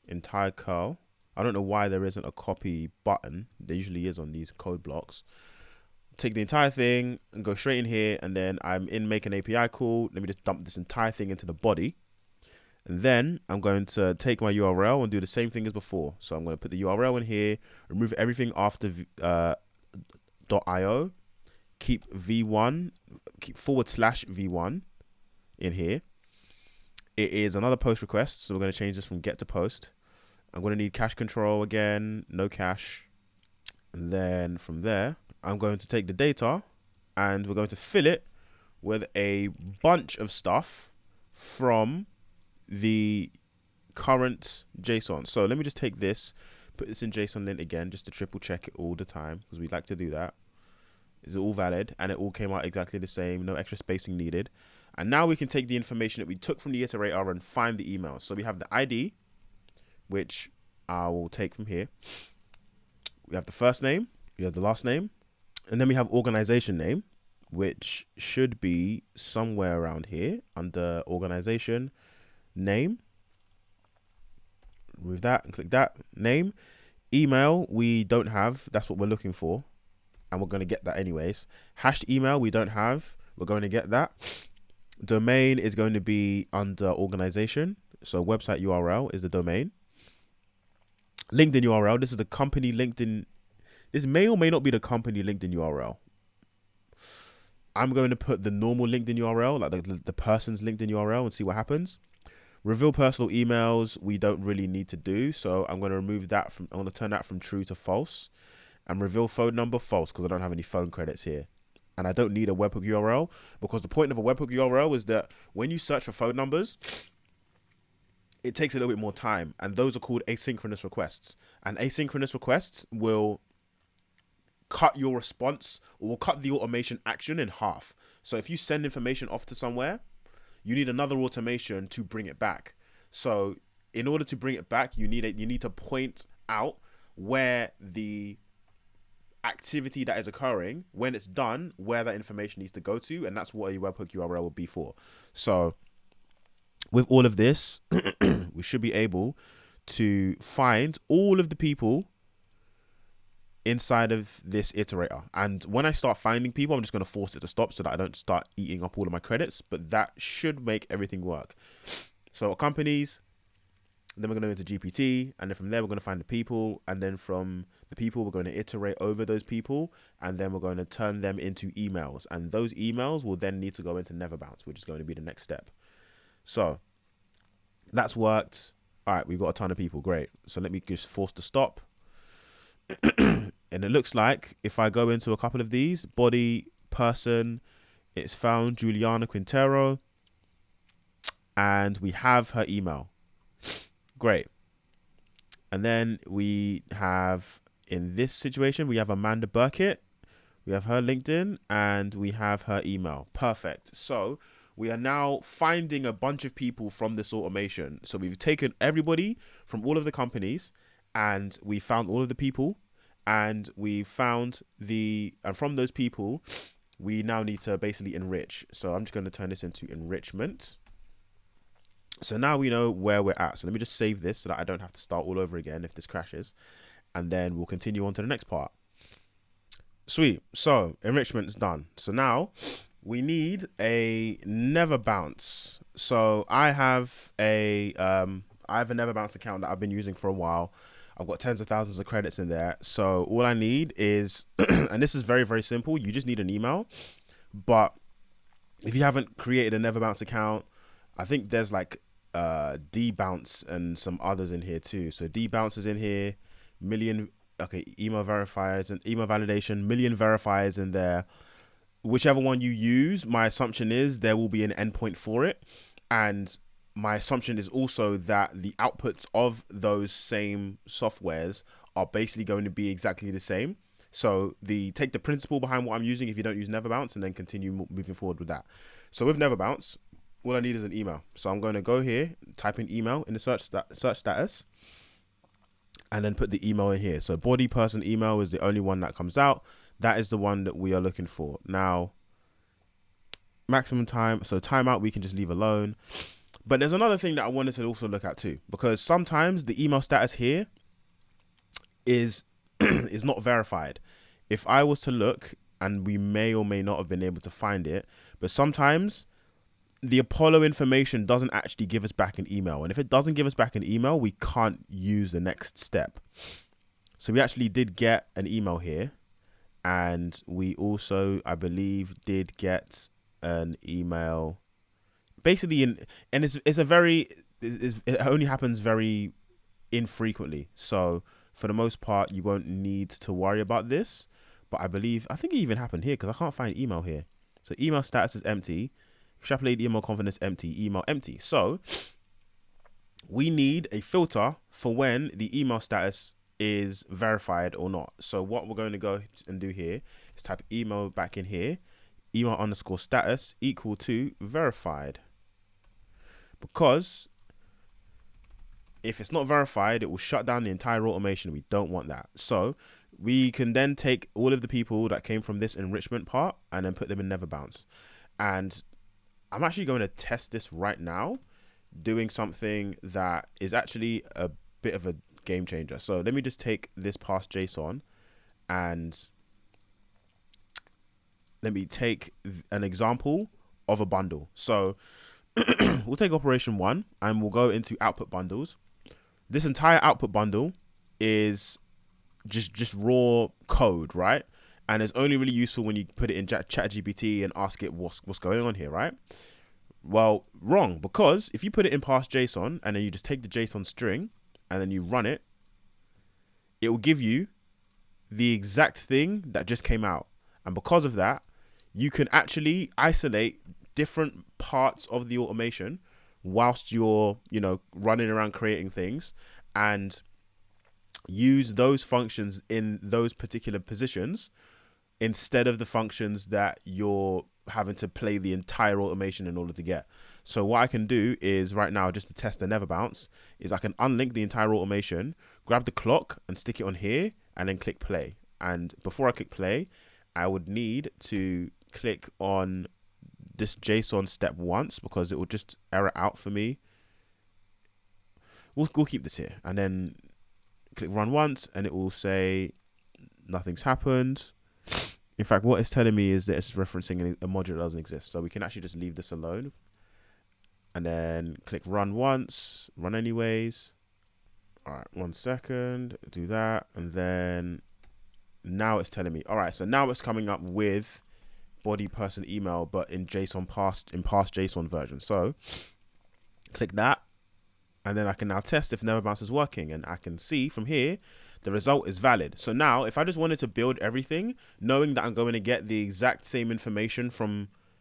entire curl. I don't know why there isn't a copy button. There usually is on these code blocks. Take the entire thing and go straight in here, and then I'm in make an API call. Let me just dump this entire thing into the body. And then I'm going to take my URL and do the same thing as before. So I'm going to put the URL in here, remove everything after .io, keep v1, keep /v1 in here. It is another post request, so we're going to change this from get to post. I'm going to need cache control again, no cache. And then from there, I'm going to take the data and we're going to fill it with a bunch of stuff from the current JSON. So let me just take this, put this in JSON lint again, just to triple check it all the time, because we like to do that. Is it all valid? And it all came out exactly the same, no extra spacing needed. And now we can take the information that we took from the iterator and find the email. So we have the ID, which I will take from here. We have the first name, we have the last name, and then we have organization name, which should be somewhere around here under organization. name. Remove that and click that. Name. Email, we don't have. That's what we're looking for. And we're going to get that anyways. Hashed email, we don't have. We're going to get that. Domain is going to be under organization. So website URL is the domain. LinkedIn URL, this is the company LinkedIn. This may or may not be the company LinkedIn URL. I'm going to put the normal LinkedIn URL, like the person's LinkedIn URL, and see what happens. Reveal personal emails, we don't really need to do. So I'm going to remove that I'm going to turn that from true to false. And reveal phone number, false, because I don't have any phone credits here. And I don't need a webhook URL, because the point of a webhook URL is that when you search for phone numbers, it takes a little bit more time. And those are called asynchronous requests. And asynchronous requests will cut your response, or will cut the automation action in half. So if you send information off to somewhere, you need another automation to bring it back. So in order to bring it back, you need to point out where the activity that is occurring, when it's done, where that information needs to go to, and that's what a webhook URL will be for. So with all of this, we should be able to find all of the people inside of this iterator. And when I start finding people, I'm just going to force it to stop so that I don't start eating up all of my credits, but that should make everything work. So companies, then we're going to go into GPT, and then from there we're going to find the people, and then from the people we're going to iterate over those people, and then we're going to turn them into emails, and those emails will then need to go into NeverBounce, which is going to be the next step. So that's worked. All right, we've got a ton of people. Great. So let me just force to stop. And it looks like if I go into a couple of these, body, person, it's found Juliana Quintero, and we have her email. Great. And then we have, in this situation, we have Amanda Burkett, we have her LinkedIn, and we have her email. Perfect. So we are now finding a bunch of people from this automation. So we've taken everybody from all of the companies, and we found all of the people, and we found and from those people, we now need to basically enrich. So I'm just going to turn this into enrichment. So now we know where we're at. So let me just save this so that I don't have to start all over again if this crashes, and then we'll continue on to the next part. Sweet. So enrichment's done. So now we need a NeverBounce. So I have a NeverBounce account that I've been using for a while. I've got tens of thousands of credits in there. So all I need is, and this is very, very simple. You just need an email. But if you haven't created a NeverBounce account, I think there's like DBounce and some others in here too. So DBounce is in here, email verifiers and email validation, million verifiers in there. Whichever one you use, my assumption is there will be an endpoint for it. And my assumption is also that the outputs of those same softwares are basically going to be exactly the same. So take the principle behind what I'm using if you don't use NeverBounce, and then continue moving forward with that. So with NeverBounce, all I need is an email. So I'm going to go here, type in email in the search status, and then put the email in here. So body person email is the only one that comes out. That is the one that we are looking for. Now, maximum time. So timeout, we can just leave alone. But there's another thing that I wanted to also look at too, because sometimes the email status here is not verified. If I was to look, and we may or may not have been able to find it, but sometimes the Apollo information doesn't actually give us back an email. And if it doesn't give us back an email, we can't use the next step. So we actually did get an email here, and we also, I believe, did get an email basically it only happens very infrequently. So for the most part, you won't need to worry about this. But I think it even happened here, because I can't find email here. So email status is empty. Extrapolate email confidence empty. Email empty. So we need a filter for when the email status is verified or not. So what we're going to go and do here is type email back in here. Email underscore status equal to verified. Because if it's not verified, it will shut down the entire automation. We don't want that. So we can then take all of the people that came from this enrichment part and then put them in NeverBounce. And I'm actually going to test this right now doing something that is actually a bit of a game changer. So let me just take this Parse JSON and let me take an example of a bundle. So we'll take operation 1 and we'll go into output bundles. This entire output bundle is just raw code, right? And it's only really useful when you put it in ChatGPT and ask it what's going on here, right? Well, wrong, because if you put it in Parse JSON and then you just take the JSON string and then you run it, it will give you the exact thing that just came out. And because of that, you can actually isolate different parts of the automation whilst you're, running around creating things, and use those functions in those particular positions instead of the functions that you're having to play the entire automation in order to get. So what I can do is right now, just to test the NeverBounce, is I can unlink the entire automation, grab the clock and stick it on here, and then click play. And before I click play, I would need to click on this JSON step once because it will just error out for me. We'll keep this here and then click run once and it will say nothing's happened. In fact, what it's telling me is that it's referencing a module that doesn't exist. So we can actually just leave this alone and then click run once, run anyways. All right, 1 second, do that. And then now it's telling me, all right, so now it's coming up with body person email, but in JSON Parse JSON version. So click that. And then I can now test if NeverBounce is working, and I can see from here the result is valid. So now if I just wanted to build everything, knowing that I'm going to get the exact same information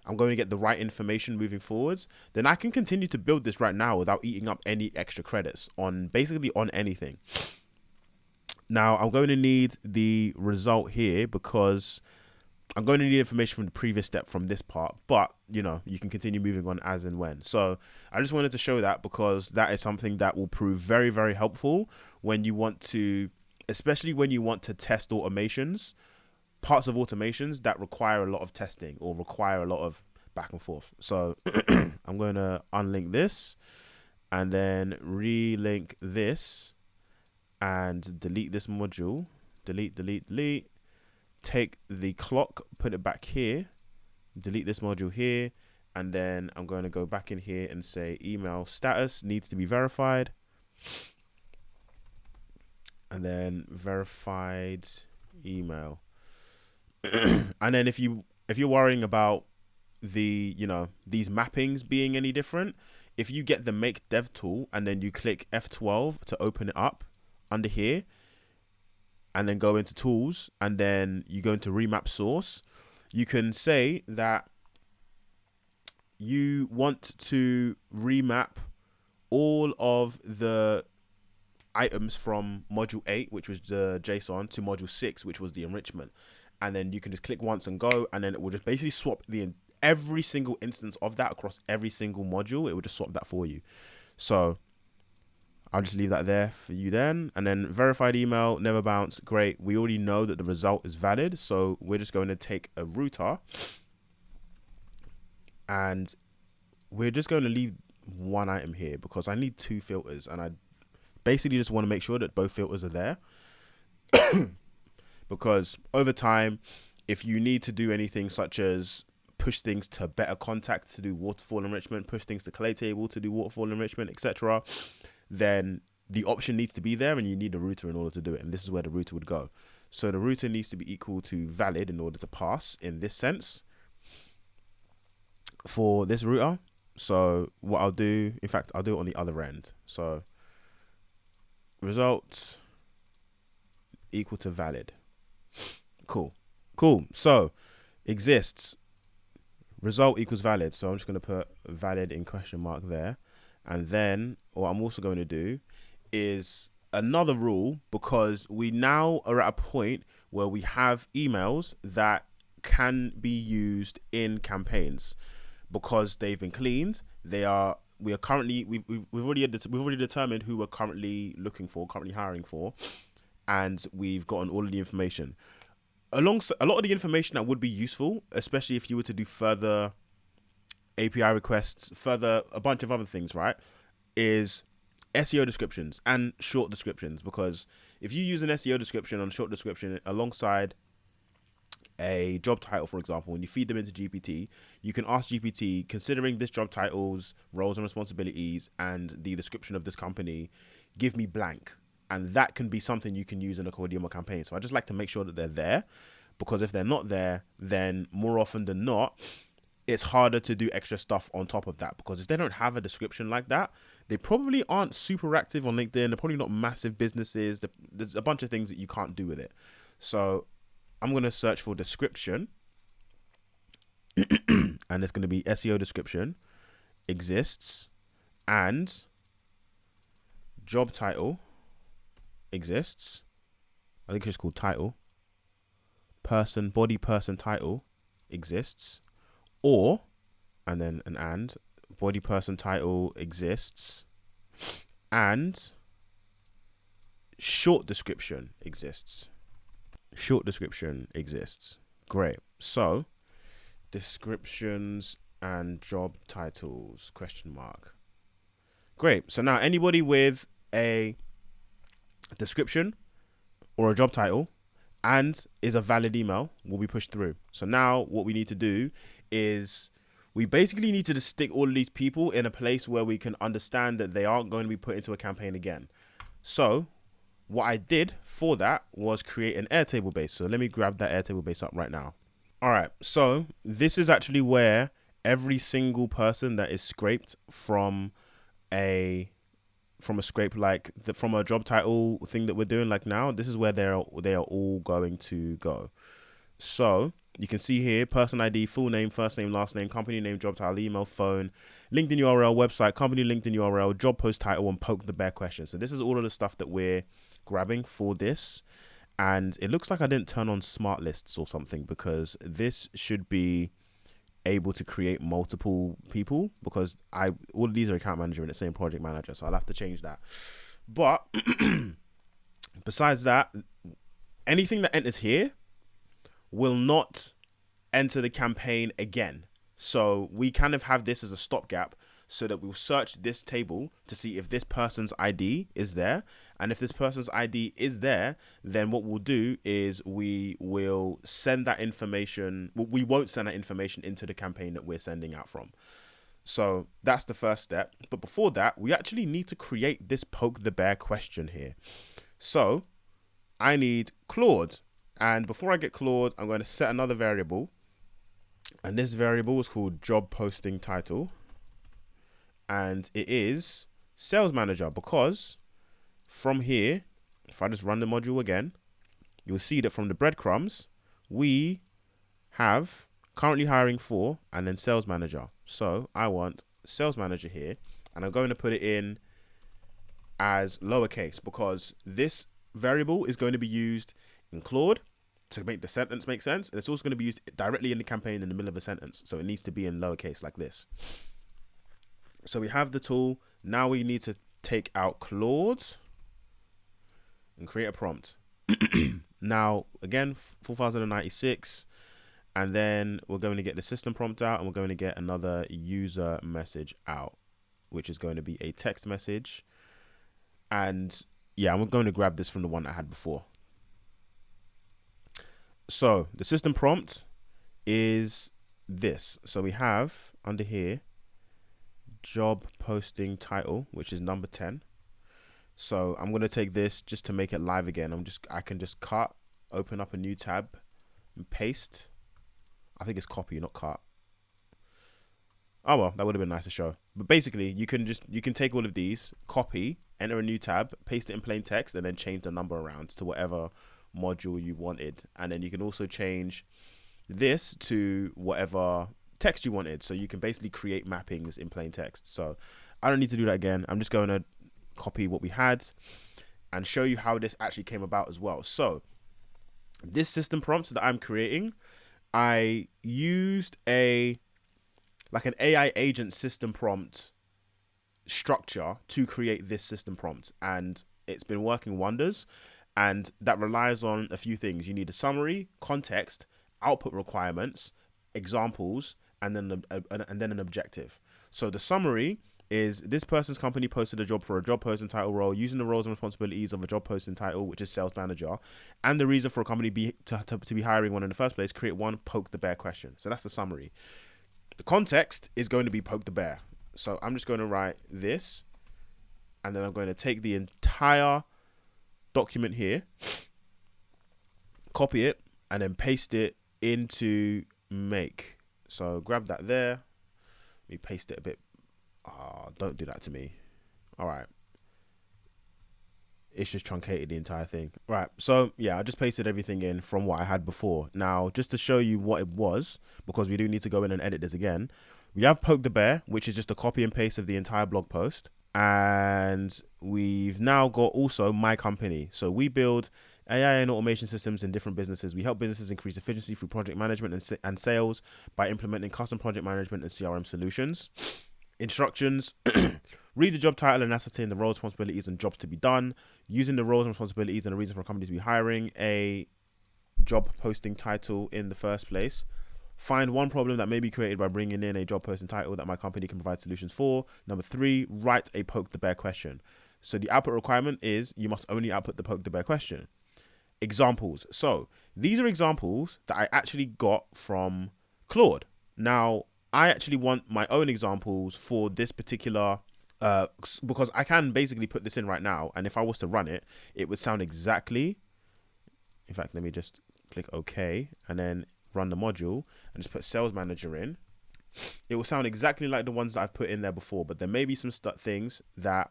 I'm going to get the right information moving forwards, then I can continue to build this right now without eating up any extra credits on anything. Now I'm going to need the result here because I'm going to need information from the previous step from this part, but you can continue moving on as and when. So I just wanted to show that because that is something that will prove very, very helpful when you want to, especially when you want to test automations, parts of automations that require a lot of testing or require a lot of back and forth. So I'm going to unlink this and then relink this and delete this module, delete. Take the clock, put it back here, delete this module here, and then I'm going to go back in here and say email status needs to be verified, and then verified email. And then if you're worrying about the these mappings being any different, if you get the make dev tool and then you click F12 to open it up under here, and then go into tools, and then you go into remap source, you can say that you want to remap all of the items from module 8, which was the JSON, to module 6, which was the enrichment. And then you can just click once and go, and then it will just basically swap every single instance of that across every single module. It will just swap that for you. So I'll just leave that there for you then. And then verified email, NeverBounce, great. We already know that the result is valid. So we're just going to take a router and we're just going to leave one item here because I need 2 filters. And I basically just want to make sure that both filters are there. Because over time, if you need to do anything such as push things to better contact to do waterfall enrichment, push things to AirTable to do waterfall enrichment, etc., then the option needs to be there and you need a router in order to do it. And this is where the router would go. So the router needs to be equal to valid in order to pass in this sense for this router. So what I'll do, in fact, I'll do it on the other end. So result equal to valid. Cool. So exists result equals valid. So I'm just going to put valid in question mark there. And then what I'm also going to do is another rule, because we now are at a point where we have emails that can be used in campaigns because they've been cleaned. We've already determined who we're currently looking for, currently hiring for, and we've gotten all of the information. Alongside a lot of the information that would be useful, especially if you were to do further API requests, a bunch of other things, right? is SEO descriptions and short descriptions, because if you use an SEO description and a short description alongside a job title, for example, when you feed them into GPT, you can ask GPT, considering this job title's roles and responsibilities and the description of this company, give me blank. And that can be something you can use in a Codium campaign. So I just like to make sure that they're there, because if they're not there, then more often than not, it's harder to do extra stuff on top of that, because if they don't have a description like that, they probably aren't super active on LinkedIn. They're probably not massive businesses. There's a bunch of things that you can't do with it. So I'm going to search for description and it's going to be SEO description exists and job title exists. I think it's called title. Body person title exists, or, and then an and, body person title exists and short description exists. Short description exists. Great. So descriptions and job titles, question mark. Great. So now anybody with a description or a job title and is a valid email will be pushed through. So now what we need to do is we basically need to just stick all of these people in a place where we can understand that they aren't going to be put into a campaign again. So what I did for that was create an Airtable base. So let me grab that Airtable base up right now. All right. So this is actually where every single person that is scraped from a scrape, like from a job title thing that we're doing like now, this is where they are all going to go. So you can see here, person ID, full name, first name, last name, company name, job title, email, phone, LinkedIn URL, website, company LinkedIn URL, job post title, and poke the bear question. So this is all of the stuff that we're grabbing for this. And it looks like I didn't turn on smart lists or something, because this should be able to create multiple people, because all of these are account manager and the same project manager. So I'll have to change that. But besides that, anything that enters here will not enter the campaign again. So we kind of have this as a stopgap, so that we'll search this table to see if this person's ID is there. And if this person's ID is there, then what we'll do is we will send that information. We won't send that information into the campaign that we're sending out from. So that's the first step. But before that, we actually need to create this poke the bear question here. So I need Claude. And before I get Claude, I'm going to set another variable. And this variable is called job posting title. And it is sales manager, because from here, if I just run the module again, you'll see that from the breadcrumbs, we have currently hiring for, and then sales manager. So I want sales manager here, and I'm going to put it in as lowercase, because this variable is going to be used in Claude to make the sentence make sense. And it's also going to be used directly in the campaign in the middle of a sentence. So it needs to be in lowercase like this. So we have the tool. Now we need to take out Claude and create a prompt. Now, again, 4096. And then we're going to get the system prompt out, and we're going to get another user message out, which is going to be a text message. And yeah, I'm going to grab this from the one I had before. So the system prompt is this. So we have under here, job posting title, which is number 10. So I'm going to take this just to make it live again. I can just cut, open up a new tab and paste. I think it's copy, not cut. Oh, well, that would have been nice to show. But basically you can take all of these, copy, enter a new tab, paste it in plain text, and then change the number around to whatever module you wanted. And then you can also change this to whatever text you wanted. So you can basically create mappings in plain text. So I don't need to do that again. I'm just going to copy what we had and show you how this actually came about as well. So this system prompt that I'm creating, I used an AI agent system prompt structure to create this system prompt, and it's been working wonders. And that relies on a few things. You need a summary, context, output requirements, examples, and then an objective. So the summary is this person's company posted a job for a job posting title role using the roles and responsibilities of a job posting title, which is sales manager, and the reason for a company to be hiring one in the first place. Create one poke the bear question. So that's the summary. The context is going to be poke the bear. So I'm just going to write this, and then I'm going to take the entire document here, copy it, and then paste it into make. So grab that there. Let me paste it a bit. Don't do that to me. All right. It's just truncated the entire thing. Right. So yeah, I just pasted everything in from what I had before. Now, just to show you what it was, because we do need to go in and edit this again, we have poke the bear, which is just a copy and paste of the entire blog post. And we've now got also my company. So we build AI and automation systems in different businesses. We help businesses increase efficiency through project management and sales by implementing custom project management and CRM solutions. Instructions: read the job title and ascertain the roles, responsibilities, and jobs to be done. Using the roles and responsibilities and the reason for a company to be hiring a job posting title in the first place. Find one problem that may be created by bringing in a job posting title that my company can provide solutions for. Number 3, write a poke the bear question. So the output requirement is you must only output the poke the bear question. Examples. So these are examples that I actually got from Claude. Now, I actually want my own examples for this particular, because I can basically put this in right now, and if I was to run it, it would sound exactly, in fact, let me just click OK, and then run the module, and just put sales manager in. It will sound exactly like the ones that I've put in there before, but there may be some things that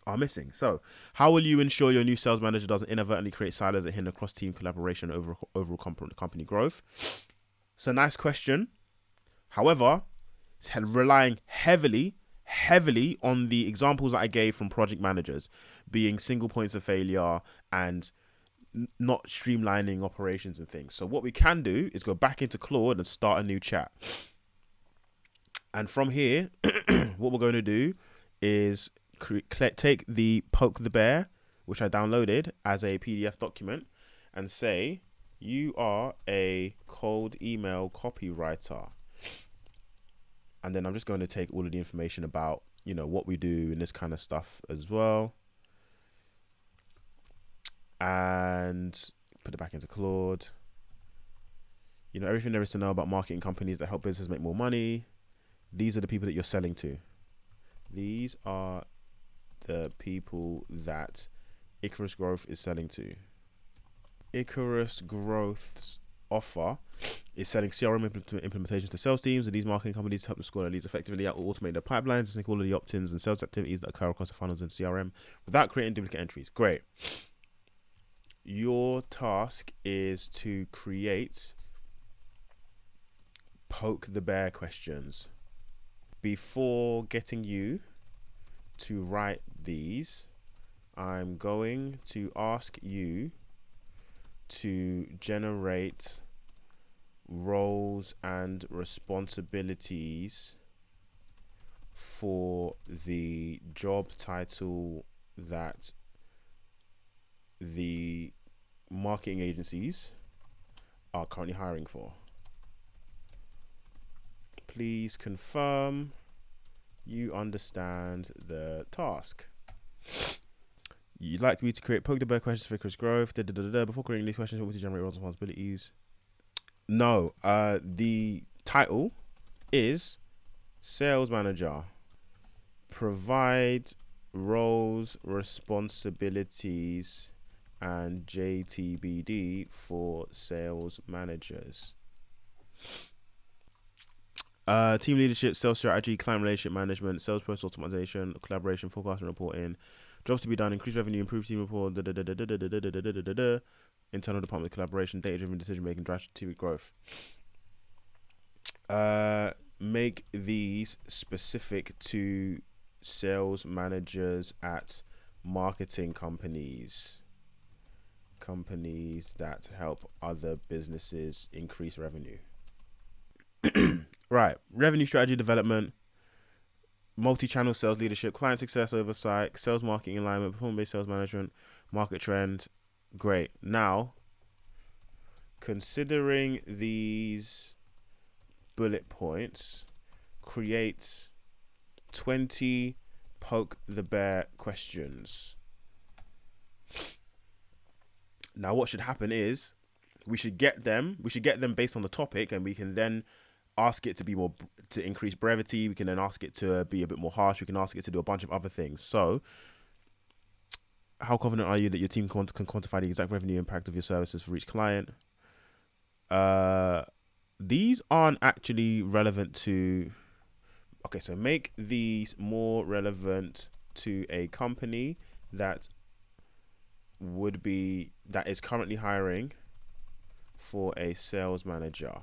are missing. So how will you ensure your new sales manager doesn't inadvertently create silos that hinder cross-team collaboration over overall company growth? So nice question. However, it's relying heavily on the examples that I gave from project managers, being single points of failure and not streamlining operations and things. So what we can do is go back into Claude and start a new chat. And from here, what we're going to do is take the poke the bear, which I downloaded as a PDF document, and say, you are a cold email copywriter. And then I'm just going to take all of the information about, what we do and this kind of stuff as well. And put it back into Claude. Everything there is to know about marketing companies that help businesses make more money. These are the people that you're selling to. These are the people that Icarus Growth is selling to. Icarus Growth's offer is selling CRM implementations to sales teams, and these marketing companies help them score their leads effectively out or automate their pipelines and sync all of the opt-ins and sales activities that occur across the funnels in CRM without creating duplicate entries. Great. Your task is to create poke the bear questions. Before getting you to write these, I'm going to ask you to generate roles and responsibilities for the job title that the marketing agencies are currently hiring for. Please confirm you understand the task. You'd like me to create poke the bear questions for Icarus Growth. Before creating these questions, you want me to generate roles and responsibilities? No. The title is Sales Manager. Provide roles, responsibilities, and JTBD for sales managers. Team leadership, sales strategy, client relationship management, sales process optimization, collaboration, forecasting, reporting, jobs to be done, increase revenue, improve team report, internal department collaboration, data-driven decision-making, drive strategic growth. Make these specific to sales managers at marketing companies that help other businesses increase revenue. Right, revenue strategy development, multi-channel sales leadership, client success oversight, sales marketing alignment, performance-based sales management, market trend. Great. Now, considering these bullet points, create 20 poke the bear questions. Now what should happen is we should get them based on the topic, and we can then ask it to be more, to increase brevity. We can then ask it to be a bit more harsh. We can ask it to do a bunch of other things. So how confident are you that your team can quantify the exact revenue impact of your services for each client? These aren't actually relevant to, okay, so make these more relevant to a company that is currently hiring for a sales manager.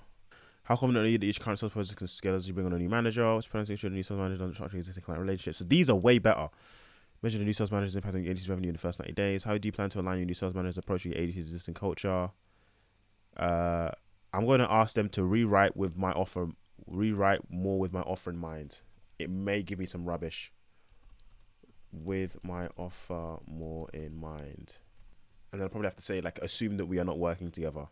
How confident are you that each current sales process can scale as you bring on a new manager? What's planning to ensure the new sales manager doesn't structure existing client relationships? So these are way better. Measure the new sales manager's impact on your agency's revenue in the first 90 days. How do you plan to align your new sales manager's approach to your agency's existing culture? I'm going to ask them to rewrite more with my offer in mind. It may give me some rubbish. With my offer more in mind. And then I'll probably have to say, like, assume that we are not working together.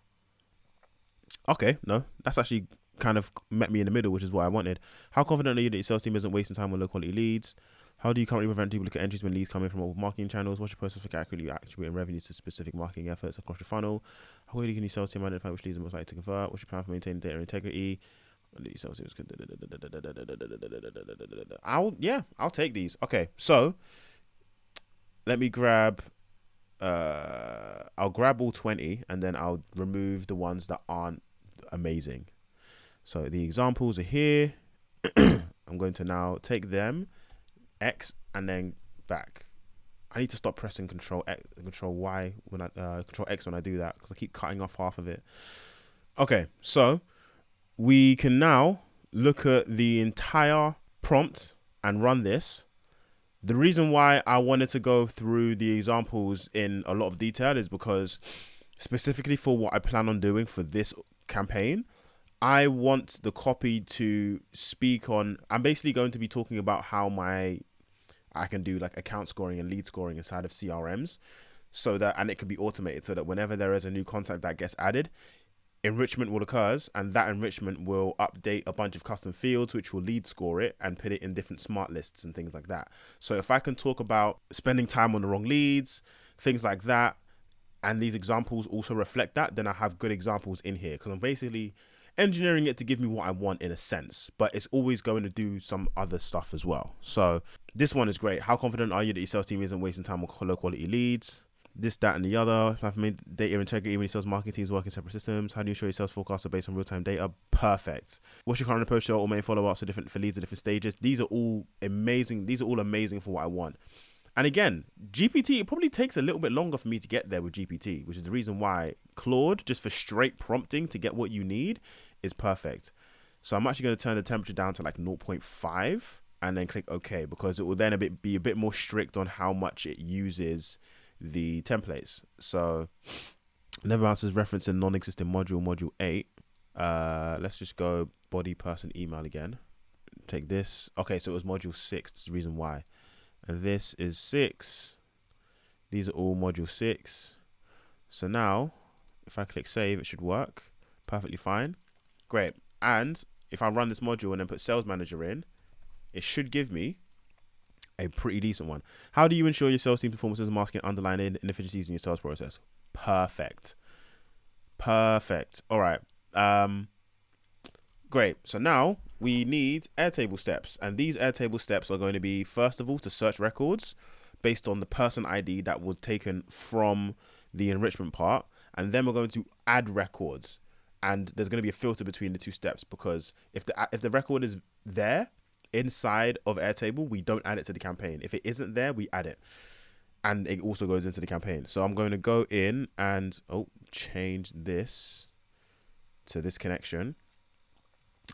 Okay, no, that's actually kind of met me in the middle, which is what I wanted. How confident are you that your sales team isn't wasting time on low quality leads? How do you currently prevent duplicate entries when leads come in from multiple marketing channels? What's your process for accurately attributing revenues to specific marketing efforts across your funnel? How quickly can your sales team identify which leads are most likely to convert? What's your plan for maintaining data integrity? I'll take these. Okay, so let me grab. I'll grab all 20 and then I'll remove the ones that aren't amazing. So the examples are here. I'm going to now take them, X, and then back. I need to stop pressing Control Y when Control X when I do that, because I keep cutting off half of it. Okay, so we can now look at the entire prompt and run this. The reason why I wanted to go through the examples in a lot of detail is because specifically for what I plan on doing for this campaign, I want the copy to speak on, I'm basically going to be talking about how I can do like account scoring and lead scoring inside of CRMs, so that, and it can be automated so that whenever there is a new contact that gets added, enrichment will occur, and that enrichment will update a bunch of custom fields which will lead score it and put it in different smart lists and things like that. So if I can talk about spending time on the wrong leads, things like that, and these examples also reflect that, then I have good examples in here, because I'm basically engineering it to give me what I want in a sense, but it's always going to do some other stuff as well. So this one is great. How confident are you that your sales team isn't wasting time on low quality leads? This, that, and the other. I've made data integrity when your sales marketing teams work in separate systems. How do you ensure your sales forecasts are based on real-time data? Perfect. What's your current approach to automating follow-ups for leads at different stages? These are all amazing. These are all amazing for what I want. And again, GPT, it probably takes a little bit longer for me to get there with GPT, which is the reason why Claude, just for straight prompting to get what you need, is perfect. So I'm actually going to turn the temperature down to like 0.5 and then click OK, because it will then be a bit more strict on how much it uses the templates. So NeverBounce is referencing non-existent module 8. Let's just go body person email again. Take this. Okay, so it was module 6. That's the reason why. And this is 6. These are all module 6. So now if I click save, it should work perfectly fine. Great. And if I run this module and then put sales manager in, it should give me a pretty decent one. How do you ensure your sales team performance is masking underlying inefficiencies in your sales process? Perfect. All right. Great. So now we need Airtable steps, and these Airtable steps are going to be, first of all, to search records based on the person ID that was taken from the enrichment part, and then we're going to add records, and there's going to be a filter between the two steps, because if the record is there inside of Airtable, we don't add it to the campaign. If it isn't there, we add it, and it also goes into the campaign. So I'm going to go in and change this to this connection.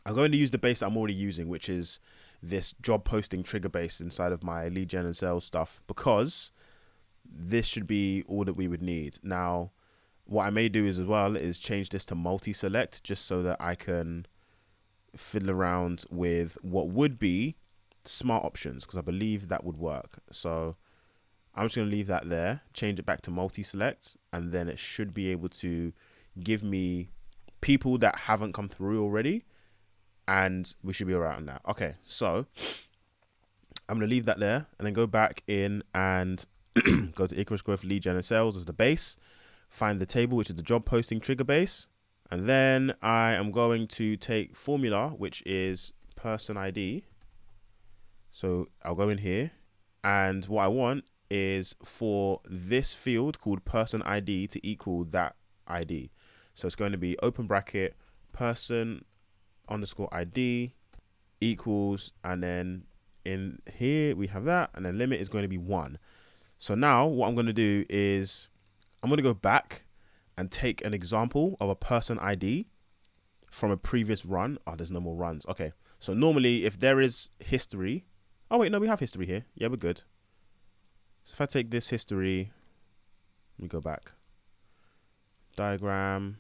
I'm going to use the base that I'm already using, which is this job posting trigger base inside of my lead gen and sales stuff, because this should be all that we would need. Now, what I may do as well is change this to multi-select, just so that I can fiddle around with what would be smart options, because I believe that would work. So I'm just going to leave that there, change it back to multi-select, and then it should be able to give me people that haven't come through already, and we should be all right on that. Okay, so I'm going to leave that there and then go back in and go to Icarus Growth Lead Gen and Sales as the base. Find the table, which is the job posting trigger base. And then I am going to take formula, which is person ID. So I'll go in here. And what I want is for this field called person ID to equal that ID. So it's going to be open bracket person underscore ID equals, and then in here we have that, and then limit is going to be 1. So now what I'm going to do is I'm going to go back and take an example of a person ID from a previous run. Oh, there's no more runs. Okay. So normally if there is history, oh wait, no, we have history here. Yeah, we're good. So if I take this history, let me go back. Diagram.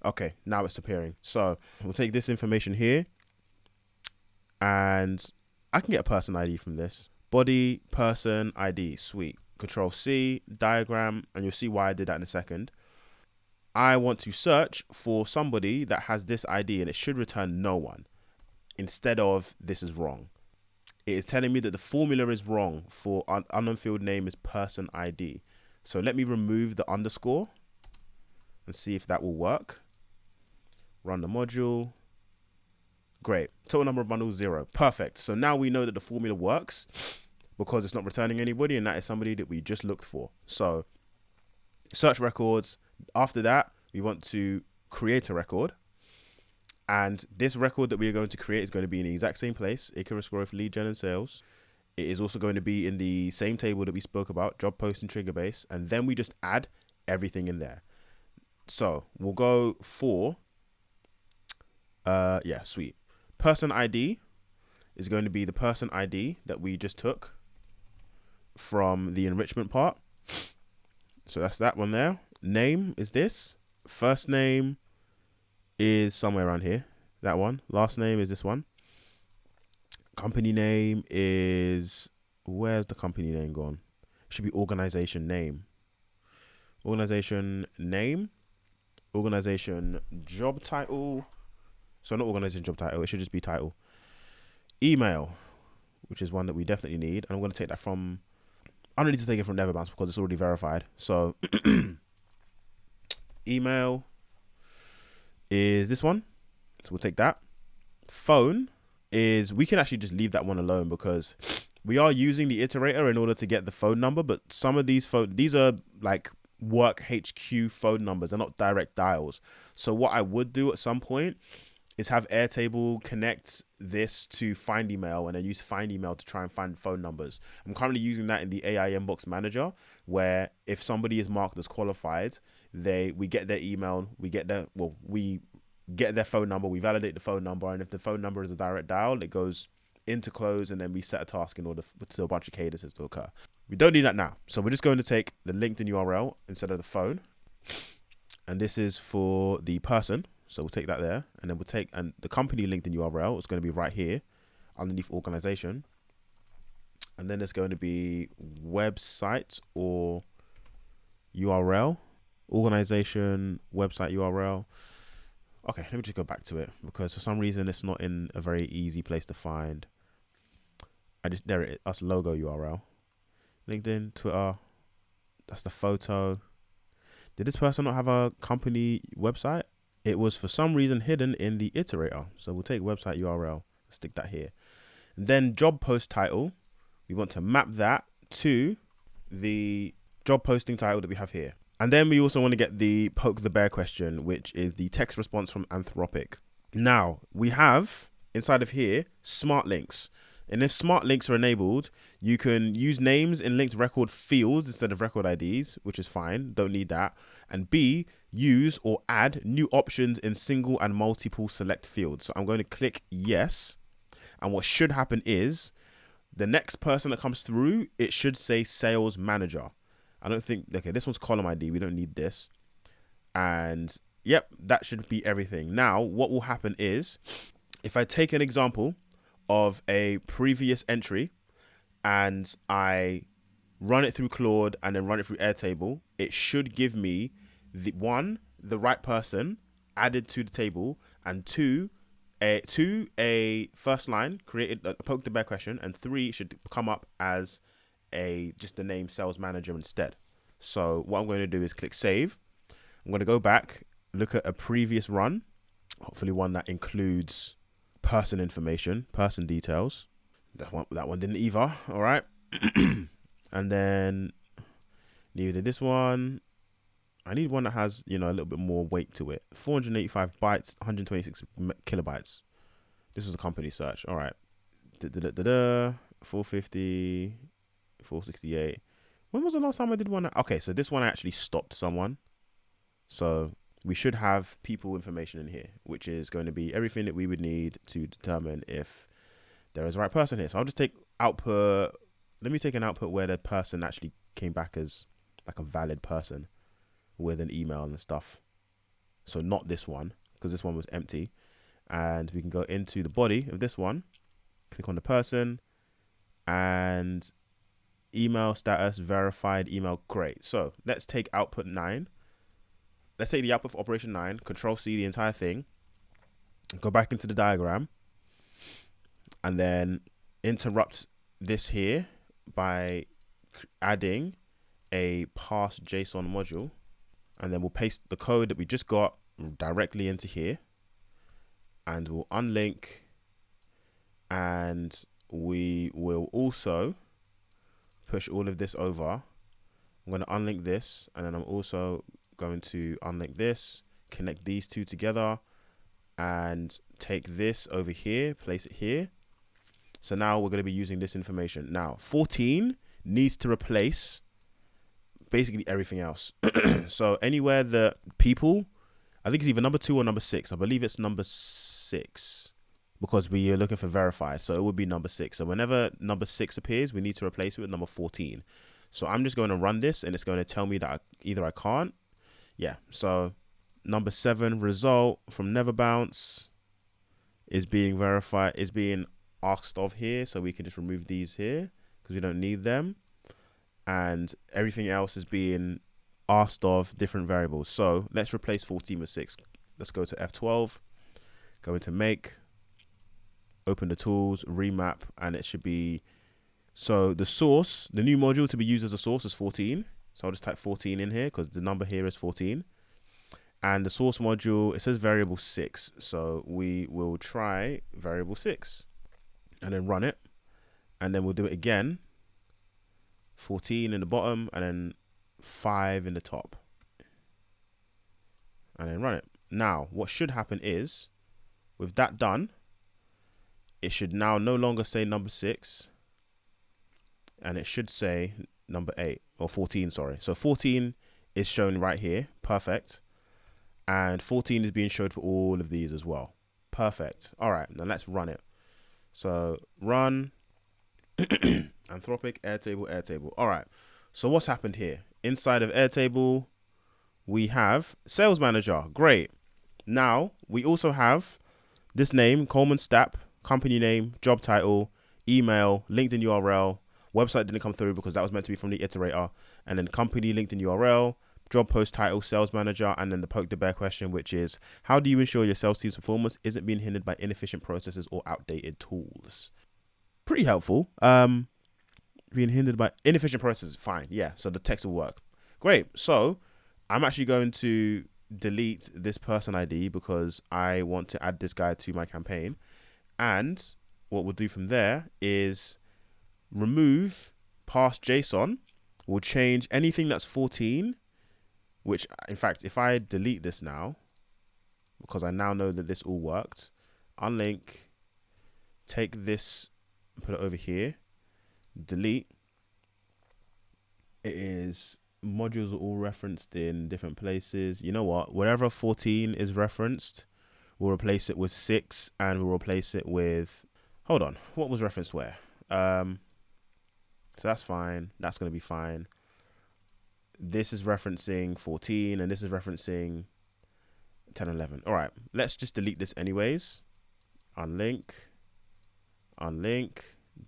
Okay, now it's appearing. So we'll take this information here and I can get a person ID from this. Body, person, ID, sweet. Control C, diagram, and you'll see why I did that in a second. I want to search for somebody that has this ID and it should return no one instead of this is wrong. It is telling me that the formula is wrong for unknown field name is person ID. So let me remove the underscore and see if that will work. Run the module. Great. Total number of bundles 0. Perfect. So now we know that the formula works because it's not returning anybody, and that is somebody that we just looked for. So search records. After that, we want to create a record. And this record that we are going to create is going to be in the exact same place, Icarus Growth Lead Gen and Sales. It is also going to be in the same table that we spoke about, job posting trigger base. And then we just add everything in there. So we'll go for, yeah, sweet. Person ID is going to be the person ID that we just took from the enrichment part. So that's that one there. Name is this. First name is somewhere around here. That one. Last name is this one. Company name is, where's the company name gone? It should be organization name. Organization name. Organization job title. So not organization job title. It should just be title. Email, which is one that we definitely need. And I'm going to take that from, I don't need to take it from NeverBounce because it's already verified. So email is this one. So we'll take that. Phone is, we can actually just leave that one alone because we are using the iterator in order to get the phone number. But some of these these are like work HQ phone numbers. They're not direct dials. So what I would do at some point is have Airtable connect this to Find Email and then use Find Email to try and find phone numbers. I'm currently using that in the AI Inbox Manager, where if somebody is marked as qualified, we get their email, we get their phone number, we validate the phone number, and if the phone number is a direct dial, it goes into close, and then we set a task in order for a bunch of cadences to occur. We don't need that now. So we're just going to take the LinkedIn URL instead of the phone. And this is for the person. So we'll take that there, and then we'll take, and the company LinkedIn URL is going to be right here underneath organization. And then there's going to be website or URL, organization, website URL. Okay, let me just go back to it because for some reason it's not in a very easy place to find. There it is, that's logo URL. LinkedIn, Twitter, that's the photo. Did this person not have a company website? It was for some reason hidden in the iterator. So we'll take website URL, stick that here. And then job post title, we want to map that to the job posting title that we have here. And then we also want to get the poke the bear question, which is the text response from Anthropic. Now we have inside of here, smart links. And if smart links are enabled, you can use names in linked record fields instead of record IDs, which is fine. Don't need that. And B, use or add new options in single and multiple select fields. So I'm going to click yes. And what should happen is the next person that comes through, it should say sales manager. I don't think, okay, this one's column ID. We don't need this. And yep, that should be everything. Now, what will happen is if I take an example of a previous entry and I run it through Claude and then run it through Airtable, it should give me the right person added to the table, and 2, a first line, created a poke the bear question, and 3 should come up as just the name sales manager instead. So what I'm going to do is click save. I'm going to go back, look at a previous run, hopefully one that includes person information, person details. That one didn't either. All right. And then needed this one. I need one that has, a little bit more weight to it. 485 bytes, 126 kilobytes. This is a company search. All right. 450, 468. When was the last time I did one? Okay, so this one I actually stopped someone. So we should have people information in here, which is going to be everything that we would need to determine if there is a right person here. So I'll just take output. Let me take an output where the person actually came back as like a valid person with an email and stuff. So not this one, because this one was empty. And we can go into the body of this one, click on the person, and email status, verified email. Great. So let's take output 9. Let's take the output for operation 9, Control C the entire thing, go back into the diagram, and then interrupt this here by adding a Parse JSON module, and then we'll paste the code that we just got directly into here, and we'll unlink, and we will also push all of this over. I'm going to unlink this, and then I'm also going to unlink this, connect these two together, and take this over here, place it here. So now we're going to be using this information. Now 14 needs to replace basically everything else. So anywhere that people, I think it's either number 2 or number 6. I believe it's number 6 because we are looking for verify. So it would be number 6. So whenever number 6 appears, we need to replace it with number 14. So I'm just going to run this, and it's going to tell me that either I can't. Yeah. So number 7 result from NeverBounce is being verified, is being asked of here. So we can just remove these here because we don't need them. And everything else is being asked of different variables. So let's replace 14 with 6. Let's go to F12, go into make, open the tools, remap, and it should be, so the source, the new module to be used as a source is 14. So I'll just type 14 in here because the number here is 14. And the source module, it says variable 6. So we will try variable 6 and then run it. And then we'll do it again. 14 in the bottom and then 5 in the top. And then run it. Now, what should happen is, with that done, it should now no longer say number 6. And it should say number 8 or 14, sorry. So 14 is shown right here. Perfect. And 14 is being showed for all of these as well. Perfect. All right, now let's run it. So run Anthropic, Airtable. All right. So what's happened here? Inside of Airtable, we have Sales Manager. Great. Now we also have this name, Coleman Stapp, company name, job title, email, LinkedIn URL. Website didn't come through because that was meant to be from the iterator. And then company, LinkedIn URL, job post title, sales manager, and then the poke the bear question, which is, how do you ensure your sales team's performance isn't being hindered by inefficient processes or outdated tools? Pretty helpful. Being hindered by inefficient processes, fine. Yeah, so the text will work. Great. So I'm actually going to delete this person ID because I want to add this guy to my campaign. And what we'll do from there is remove Parse JSON. We'll change anything that's 14, which in fact, if I delete this now, because I now know that this all worked, unlink, take this, put it over here, delete. It is modules are all referenced in different places. You know what? Wherever 14 is referenced, we'll replace it with 6, and we'll replace it with, hold on, what was referenced where? So that's fine. That's going to be fine. This is referencing 14, and this is referencing 10, 11. All right, let's just delete this anyways. Unlink,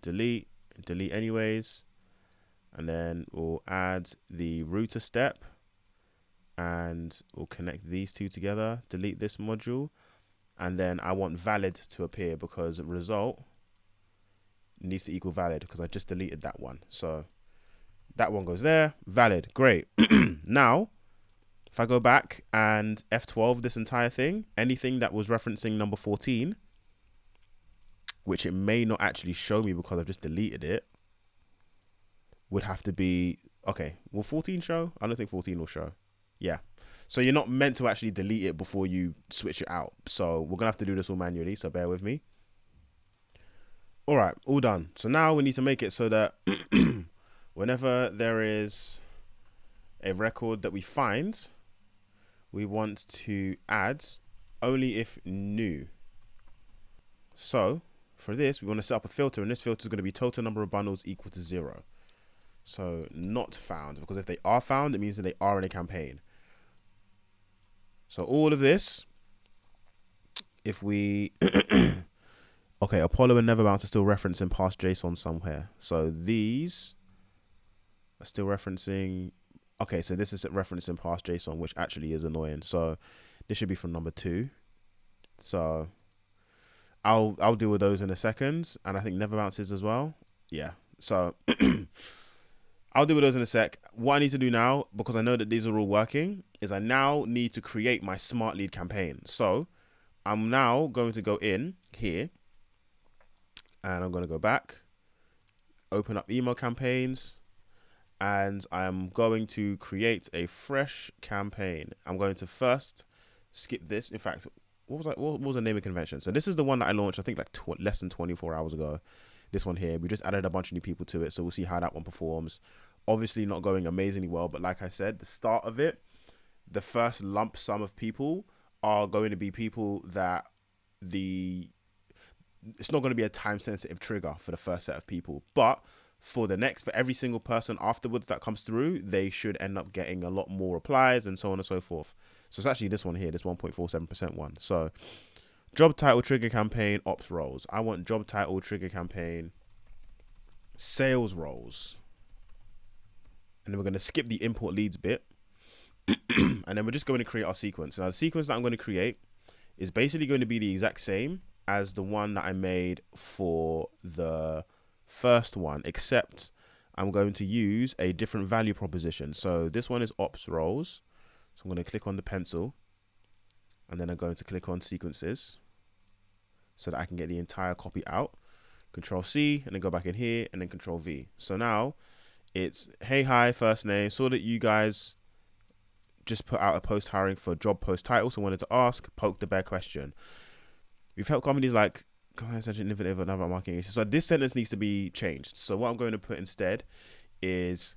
delete anyways. And then we'll add the router step, and we'll connect these two together. Delete this module. And then I want valid to appear because result needs to equal valid because I just deleted that one. So that one goes there, valid, great. Now, if I go back and F12 this entire thing, anything that was referencing number 14, which it may not actually show me because I've just deleted it, would have to be, okay, will 14 show? I don't think 14 will show. Yeah. So you're not meant to actually delete it before you switch it out. So we're going to have to do this all manually, so bear with me. All right, all done. So now we need to make it so that whenever there is a record that we find, we want to add only if new. So for this, we want to set up a filter, and this filter is going to be total number of bundles equal to 0. So not found, because if they are found, it means that they are in a campaign. So all of this, if we, okay, Apollo and NeverBounce are still referencing Parse JSON somewhere. So these are still referencing, okay, so this is referencing Parse JSON, which actually is annoying. So this should be from number 2. So I'll deal with those in a second. And I think NeverBounce is as well. Yeah. So I'll deal with those in a sec. What I need to do now, because I know that these are all working, is I now need to create my Smartlead campaign. So I'm now going to go in here and I'm going to go back, open up email campaigns, and I'm going to create a fresh campaign. I'm going to first skip this. In fact, what was the naming convention? So this is the one that I launched, I think like less than 24 hours ago. This one here, we just added a bunch of new people to it. So we'll see how that one performs. Obviously not going amazingly well, but like I said, the start of it, the first lump sum of people are going to be people that it's not going to be a time sensitive trigger for the first set of people, but for every single person afterwards that comes through, they should end up getting a lot more replies and so on and so forth. So it's actually this one here, this 1.47% one. So job title trigger campaign ops roles. I want job title trigger campaign sales roles. And then we're going to skip the import leads bit. And then we're just going to create our sequence. Now the sequence that I'm going to create is basically going to be the exact same as the one that I made for the first one, except I'm going to use a different value proposition. So this one is ops roles. So I'm going to click on the pencil and then I'm going to click on sequences so that I can get the entire copy out. Control C and then go back in here and then Control V. So now it's hey, hi, first name. Saw that you guys just put out a post hiring for job post title. So I wanted to ask, poke the bear question. We've helped companies like clients such as innovative and other marketing issues. So this sentence needs to be changed. So what I'm going to put instead is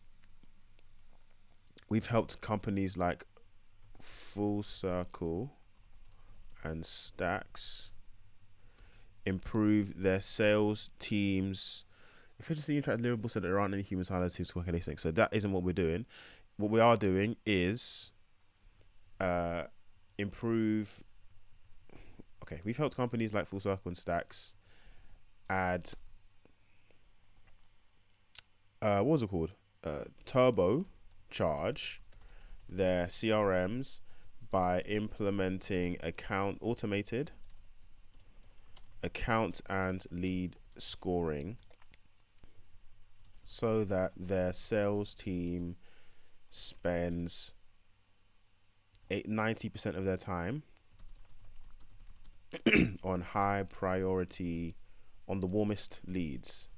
we've helped companies like Full Circle and Stacks improve their sales teams efficiency, interact deliverable, so that there aren't any human silos to work anything. So that isn't what we're doing. What we are doing is improve. Okay, we've helped companies like Full Circle and Stacks add what was it called? Turbo charge their CRMs by implementing automated account and lead scoring so that their sales team spends 90% of their time on high priority on the warmest leads.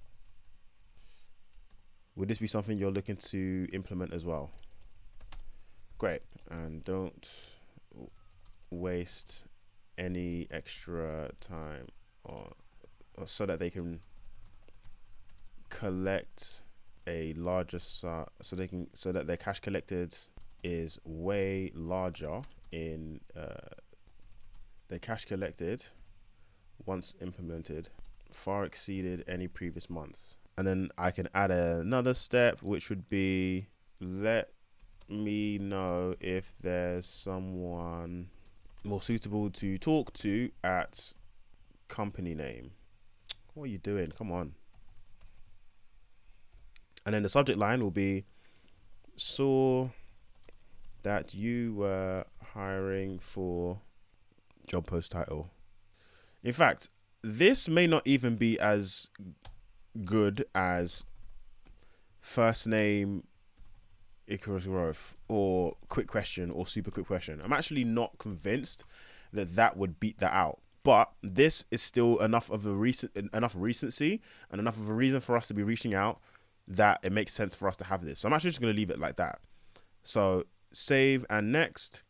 Would this be something you're looking to implement as well? Great. And don't waste any extra time so that they can collect a larger so that their cash collected is way larger in their cash collected once implemented far exceeded any previous month. And then I can add another step, which would be let me know if there's someone more suitable to talk to at company name. What are you doing? Come on. And then the subject line will be saw that you were hiring for job post title. In fact, this may not even be as good as first name equals growth or quick question or super quick question. I'm actually not convinced that that would beat that out. But this is still enough recency and enough of a reason for us to be reaching out that it makes sense for us to have this. So I'm actually just going to leave it like that. So save and next.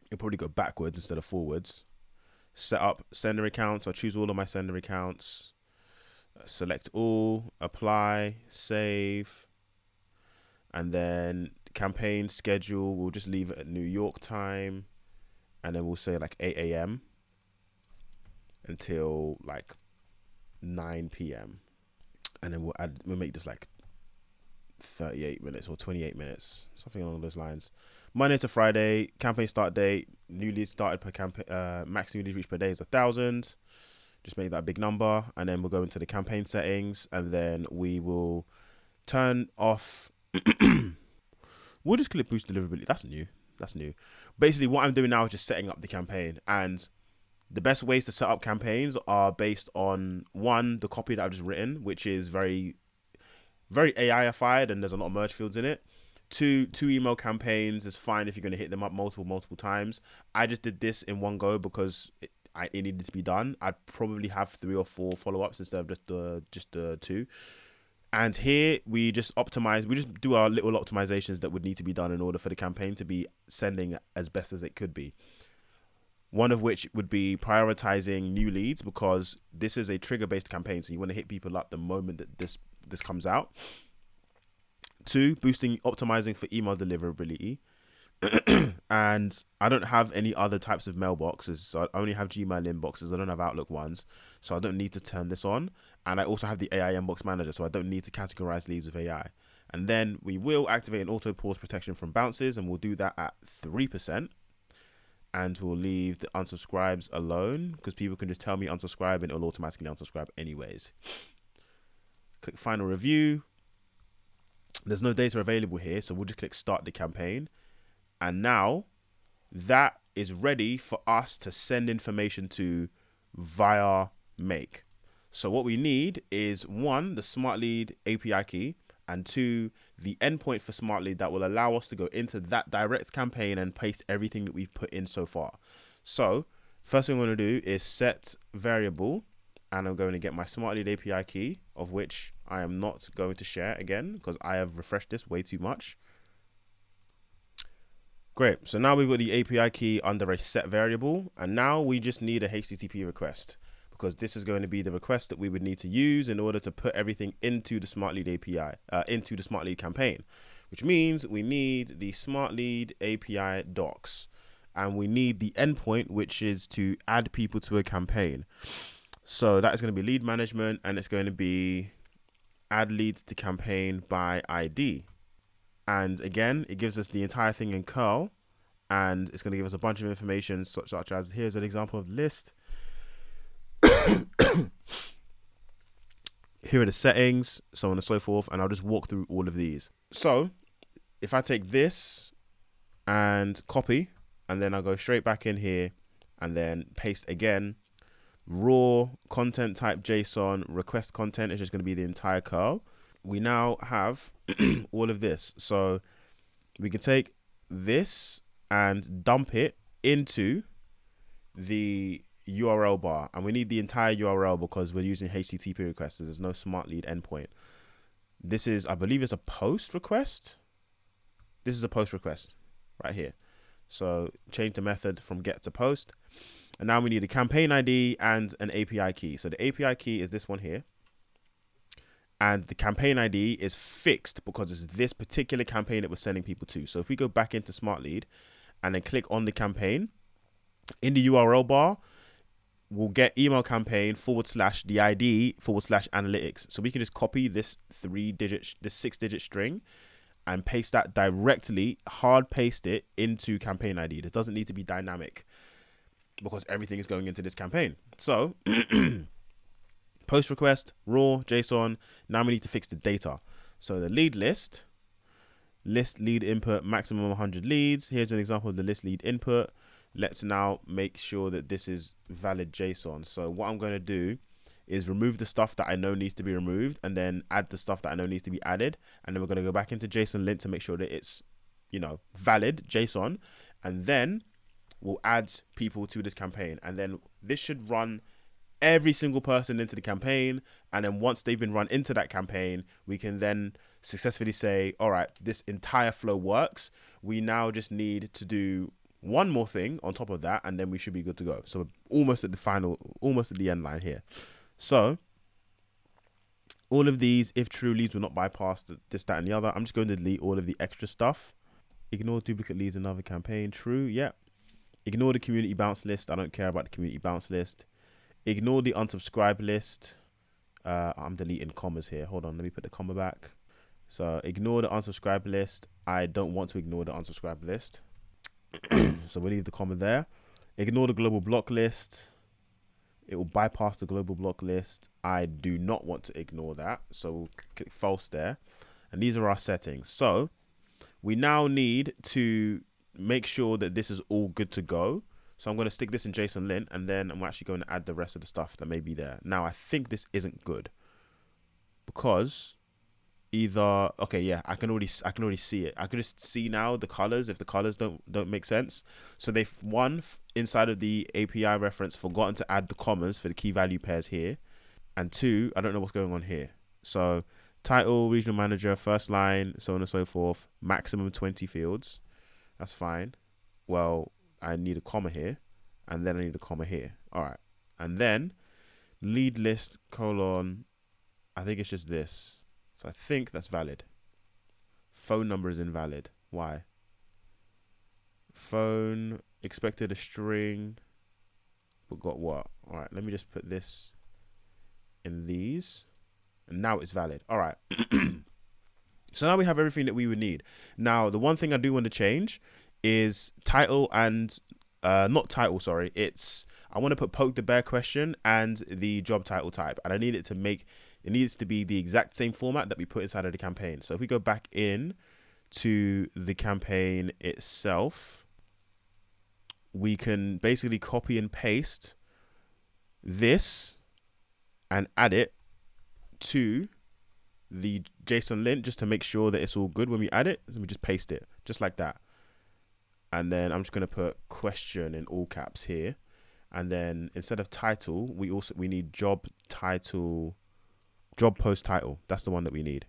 You'll probably go backwards instead of forwards. Set up sender accounts. I'll choose all of my sender accounts. Select all, apply, save. And then campaign schedule, we'll just leave it at New York time. And then we'll say like 8 a.m. until like 9 p.m. And then we'll make this like 38 minutes or 28 minutes, something along those lines. Monday to Friday, campaign start date, new leads started per campaign, max new leads reached per day is 1,000. Just make that a big number. And then we'll go into the campaign settings and then we will turn off. We'll just click boost deliverability. That's new. Basically what I'm doing now is just setting up the campaign, and the best ways to set up campaigns are based on, one, the copy that I've just written, which is very, very AI-ified and there's a lot of merge fields in it. Two email campaigns is fine if you're going to hit them up multiple times. I just did this in one go because it needed to be done. I'd probably have 3 or 4 follow-ups instead of just the 2. And here we just optimize, we just do our little optimizations that would need to be done in order for the campaign to be sending as best as it could be. One of which would be prioritizing new leads, because this is a trigger-based campaign, so you want to hit people up the moment that this comes out. 2, optimizing for email deliverability. And I don't have any other types of mailboxes, so I only have Gmail inboxes. I don't have Outlook ones, so I don't need to turn this on. And I also have the AI inbox manager, so I don't need to categorize leads with AI. And then we will activate an auto pause protection from bounces, and we'll do that at 3%. And we'll leave the unsubscribes alone, because people can just tell me unsubscribe and it'll automatically unsubscribe anyways. Click final review. There's no data available here, so we'll just click start the campaign. And now that is ready for us to send information to via make. So what we need is, 1, the Smartlead API key, and 2, the endpoint for Smartlead that will allow us to go into that direct campaign and paste everything that we've put in so far. So first thing I'm going to do is set variable, and I'm going to get my Smartlead API key, of which I am not going to share again because I have refreshed this way too much. Great. So now we've got the API key under a set variable, and now we just need a HTTP request, because this is going to be the request that we would need to use in order to put everything into the Smartlead API, into the Smartlead campaign, which means we need the Smartlead API docs, and we need the endpoint, which is to add people to a campaign. So that is going to be lead management, and it's going to be add leads to campaign by ID. And again, it gives us the entire thing in curl, and it's going to give us a bunch of information such as, here's an example of the list. Here are the settings, so on and so forth, and I'll just walk through all of these. So if I take this and copy, and then I'll go straight back in here and then paste again, raw content type JSON, request content is just going to be the entire curl. We now have all of this. So we can take this and dump it into the URL bar, and we need the entire URL because we're using HTTP requests. There's no Smartlead endpoint. This is, I believe it's a post request. This is a post request right here. So change the method from get to post. And now we need a campaign ID and an API key. So the API key is this one here. And the campaign ID is fixed because it's this particular campaign that we're sending people to. So if we go back into Smartlead and then click on the campaign, in the URL bar, we'll get email campaign / the ID / analytics. So we can just copy this 6-digit string and paste that directly, hard paste it into campaign ID. It doesn't need to be dynamic because everything is going into this campaign. So post request, raw, JSON. Now we need to fix the data. So the lead list lead input, maximum 100 leads. Here's an example of the list lead input. Let's now make sure that this is valid JSON. So what I'm going to do is remove the stuff that I know needs to be removed and then add the stuff that I know needs to be added. And then we're going to go back into JSON lint to make sure that it's, you know, valid JSON. And then we'll add people to this campaign. And then this should run every single person into the campaign. And then once they've been run into that campaign, we can then successfully say, all right, this entire flow works. We now just need to do one more thing on top of that, and then we should be good to go. So we're almost at the end line here. So all of these, if true, leads will not bypass this, that, and the other. I'm just going to delete all of the extra stuff. Ignore duplicate leads, another campaign. True, yeah. Ignore the community bounce list. I don't care about the community bounce list. Ignore the unsubscribe list. I'm deleting commas here. Hold on, let me put the comma back. So ignore the unsubscribe list. I don't want to ignore the unsubscribe list. So we'll leave the comma there. Ignore the global block list. It will bypass the global block list. I do not want to ignore that. So we'll click false there. And these are our settings. So we now need to make sure that this is all good to go. So I'm going to stick this in JSON lint, and then I'm actually going to add the rest of the stuff that may be there. Now I think this isn't good because either, okay, yeah, I can already see it. I can just see now the colors if the colors don't make sense. So they've inside of the API reference forgotten to add the commas for the key value pairs here, and two, I don't know what's going on here. So title, regional manager, first line, so on and so forth, maximum 20 fields. That's fine. Well, I need a comma here, and then I need a comma here. All right, and then lead list colon, I think it's just this. So I think that's valid. Phone number is invalid. Why? Phone expected a string, but got what? All right, let me just put this in these, and now it's valid. All right. So now we have everything that we would need. Now, the one thing I do want to change is title and not title, sorry. I want to put poke the bear question and the job title type, and I need it needs to be the exact same format that we put inside of the campaign. So if we go back in to the campaign itself, we can basically copy and paste this and add it to the JSON lint just to make sure that it's all good when we add it. So we just paste it just like that. And then I'm just going to put question in all caps here. And then instead of title, we need job title, job post title. That's the one that we need.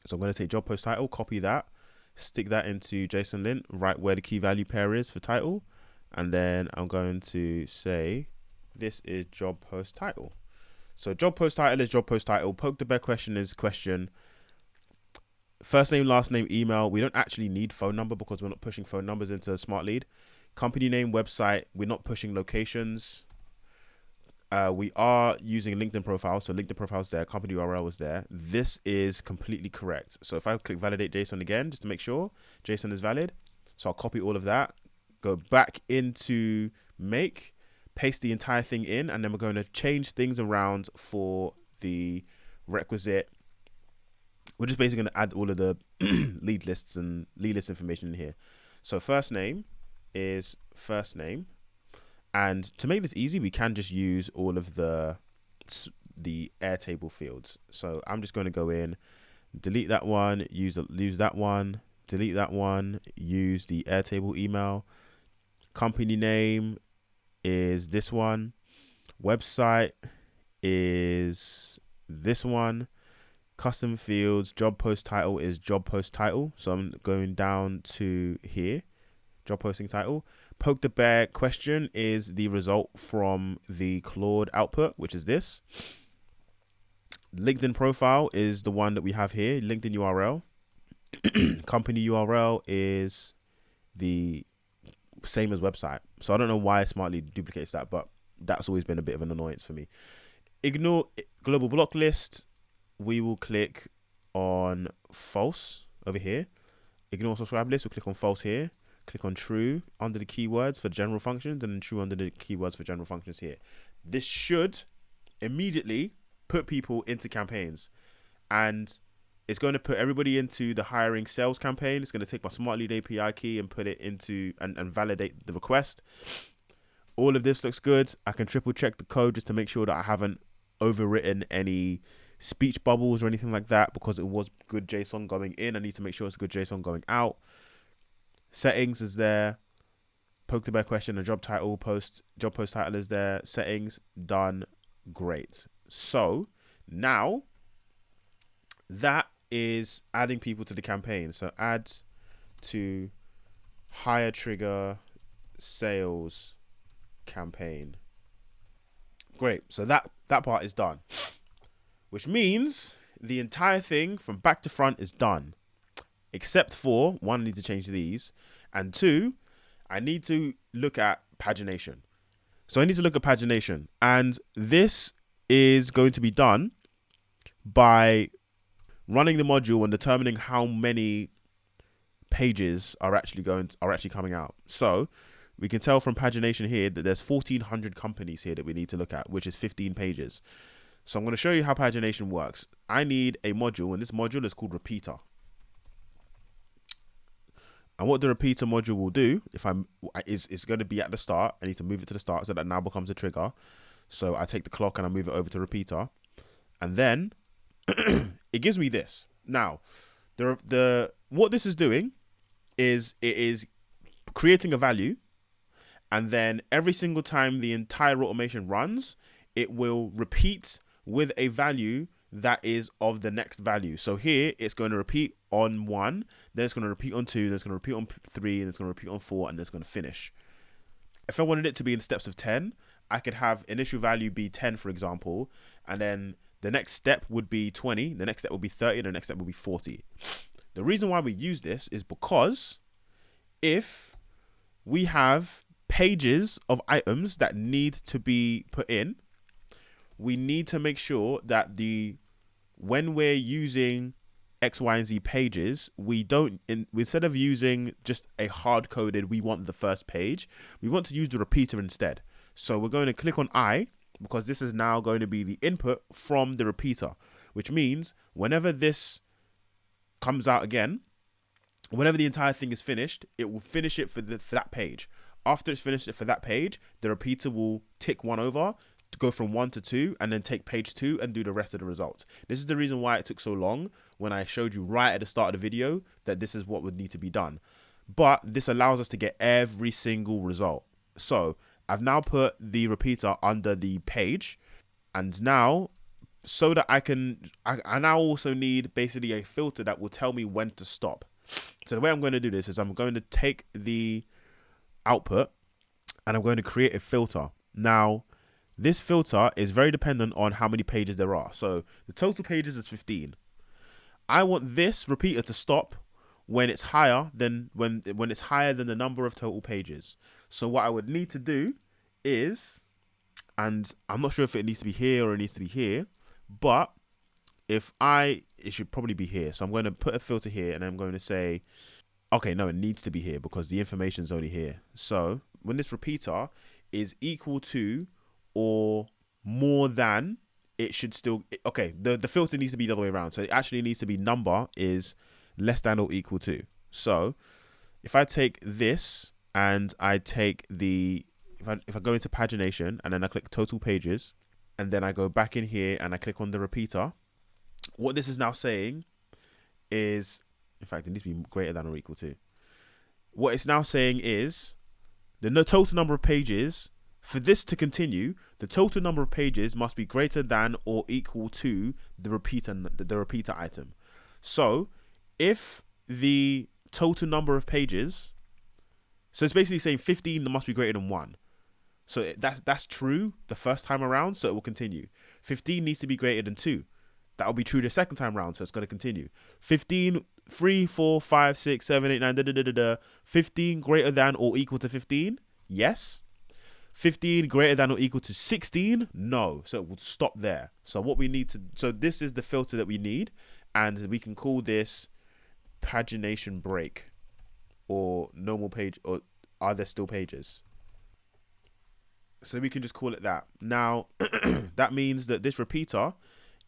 So I'm going to say job post title, copy that, stick that into JSON lint right where the key value pair is for title. And then I'm going to say this is job post title. So job post title is job post title. Poke the bear question is question. First name, last name, email. We don't actually need phone number because we're not pushing phone numbers into Smartlead. Company name, website. We're not pushing locations. We are using LinkedIn profile. So LinkedIn profile is there. Company URL is there. This is completely correct. So if I click validate JSON again, just to make sure JSON is valid. So I'll copy all of that, go back into make, paste the entire thing in, and then we're going to change things around for the requisite. We're just basically going to add all of the lead lists and lead list information in here. So first name is first name. And to make this easy, we can just use all of the Airtable fields. So I'm just going to go in, delete that one, use that one, delete that one, use the Airtable email. Company name is this one. Website is this one. Custom fields, job post title is job post title. So I'm going down to here, job posting title. Poke the bear question is the result from the Claude output, which is this. LinkedIn profile is the one that we have here, LinkedIn URL. Company URL is the same as website. So I don't know why Smartlead duplicates that, but that's always been a bit of an annoyance for me. Ignore global block list. We will click on false over here. Ignore subscribe list. We'll click on false here. Click on true under the keywords for general functions, and then true under the keywords for general functions here. This should immediately put people into campaigns. And it's going to put everybody into the hiring sales campaign. It's going to take my Smartlead API key and put it into and validate the request. All of this looks good. I can triple check the code just to make sure that I haven't overwritten any speech bubbles or anything like that, because it was good JSON going in. I need to make sure it's good JSON going out. Settings is there. Poke the bear question, a job post title is there. Settings done. Great. So now that is adding people to the campaign. So add to hire trigger sales campaign. Great. So that part is done, which means the entire thing from back to front is done, except for one, I need to change these, and two, I need to look at pagination. So I need to look at pagination, and this is going to be done by running the module and determining how many pages are actually coming out. So we can tell from pagination here that there's 1,400 companies here that we need to look at, which is 15 pages. So I'm going to show you how pagination works. I need a module, and this module is called repeater. And what the repeater module will do, is going to be at the start. I need to move it to the start so that now becomes a trigger. So I take the clock and I move it over to repeater, and then it gives me this. Now, what this is doing is it is creating a value, and then every single time the entire automation runs, it will repeat with a value that is of the next value. So here it's going to repeat on 1, then it's going to repeat on 2, then it's going to repeat on 3, and it's going to repeat on 4, and then it's going to finish. If I wanted it to be in steps of 10, I could have initial value be 10, for example, and then the next step would be 20, the next step would be 30, and the next step would be 40. The reason why we use this is because if we have pages of items that need to be put in, we need to make sure that when we're using X, Y, and Z pages, instead of using just a hard-coded, we want the first page, we want to use the repeater instead. So we're going to click on I, because this is now going to be the input from the repeater, which means whenever this comes out again, whenever the entire thing is finished, it will finish it for that page. After it's finished it for that page, the repeater will tick 1 over to go from 1 to 2, and then take page 2 and do the rest of the results. This is the reason why it took so long when I showed you right at the start of the video that this is what would need to be done. But this allows us to get every single result. So I've now put the repeater under the page, and now so that I now also need basically a filter that will tell me when to stop. So the way I'm going to do this is I'm going to take the output and I'm going to create a filter. Now, this filter is very dependent on how many pages there are. So the total pages is 15. I want this repeater to stop when it's higher than the number of total pages. So what I would need to do is, and I'm not sure if it needs to be here or it needs to be here, but it should probably be here. So I'm going to put a filter here, and I'm going to say, okay, no, it needs to be here because the information is only here. So when this repeater is equal to or more than, it should still, okay, the filter needs to be the other way around. So it actually needs to be number is less than or equal to. So if I take this and I take if I go into pagination and then I click total pages, and then I go back in here and I click on the repeater, what this is now saying is, in fact, it needs to be greater than or equal to. What it's now saying is the total number of pages. For this to continue, the total number of pages must be greater than or equal to the repeater item. So if the total number of pages, so it's basically saying 15 must be greater than 1. So that's true the first time around, so it will continue. 15 needs to be greater than 2. That will be true the second time around, so it's going to continue. 15, 3, 4, 5, 6, 7, 8, 9, 15 greater than or equal to 15? Yes. 15 greater than or equal to 16? No. So it will stop there. So this is the filter that we need, and we can call this pagination break or normal page, or are there still pages? So we can just call it that. Now, that means that this repeater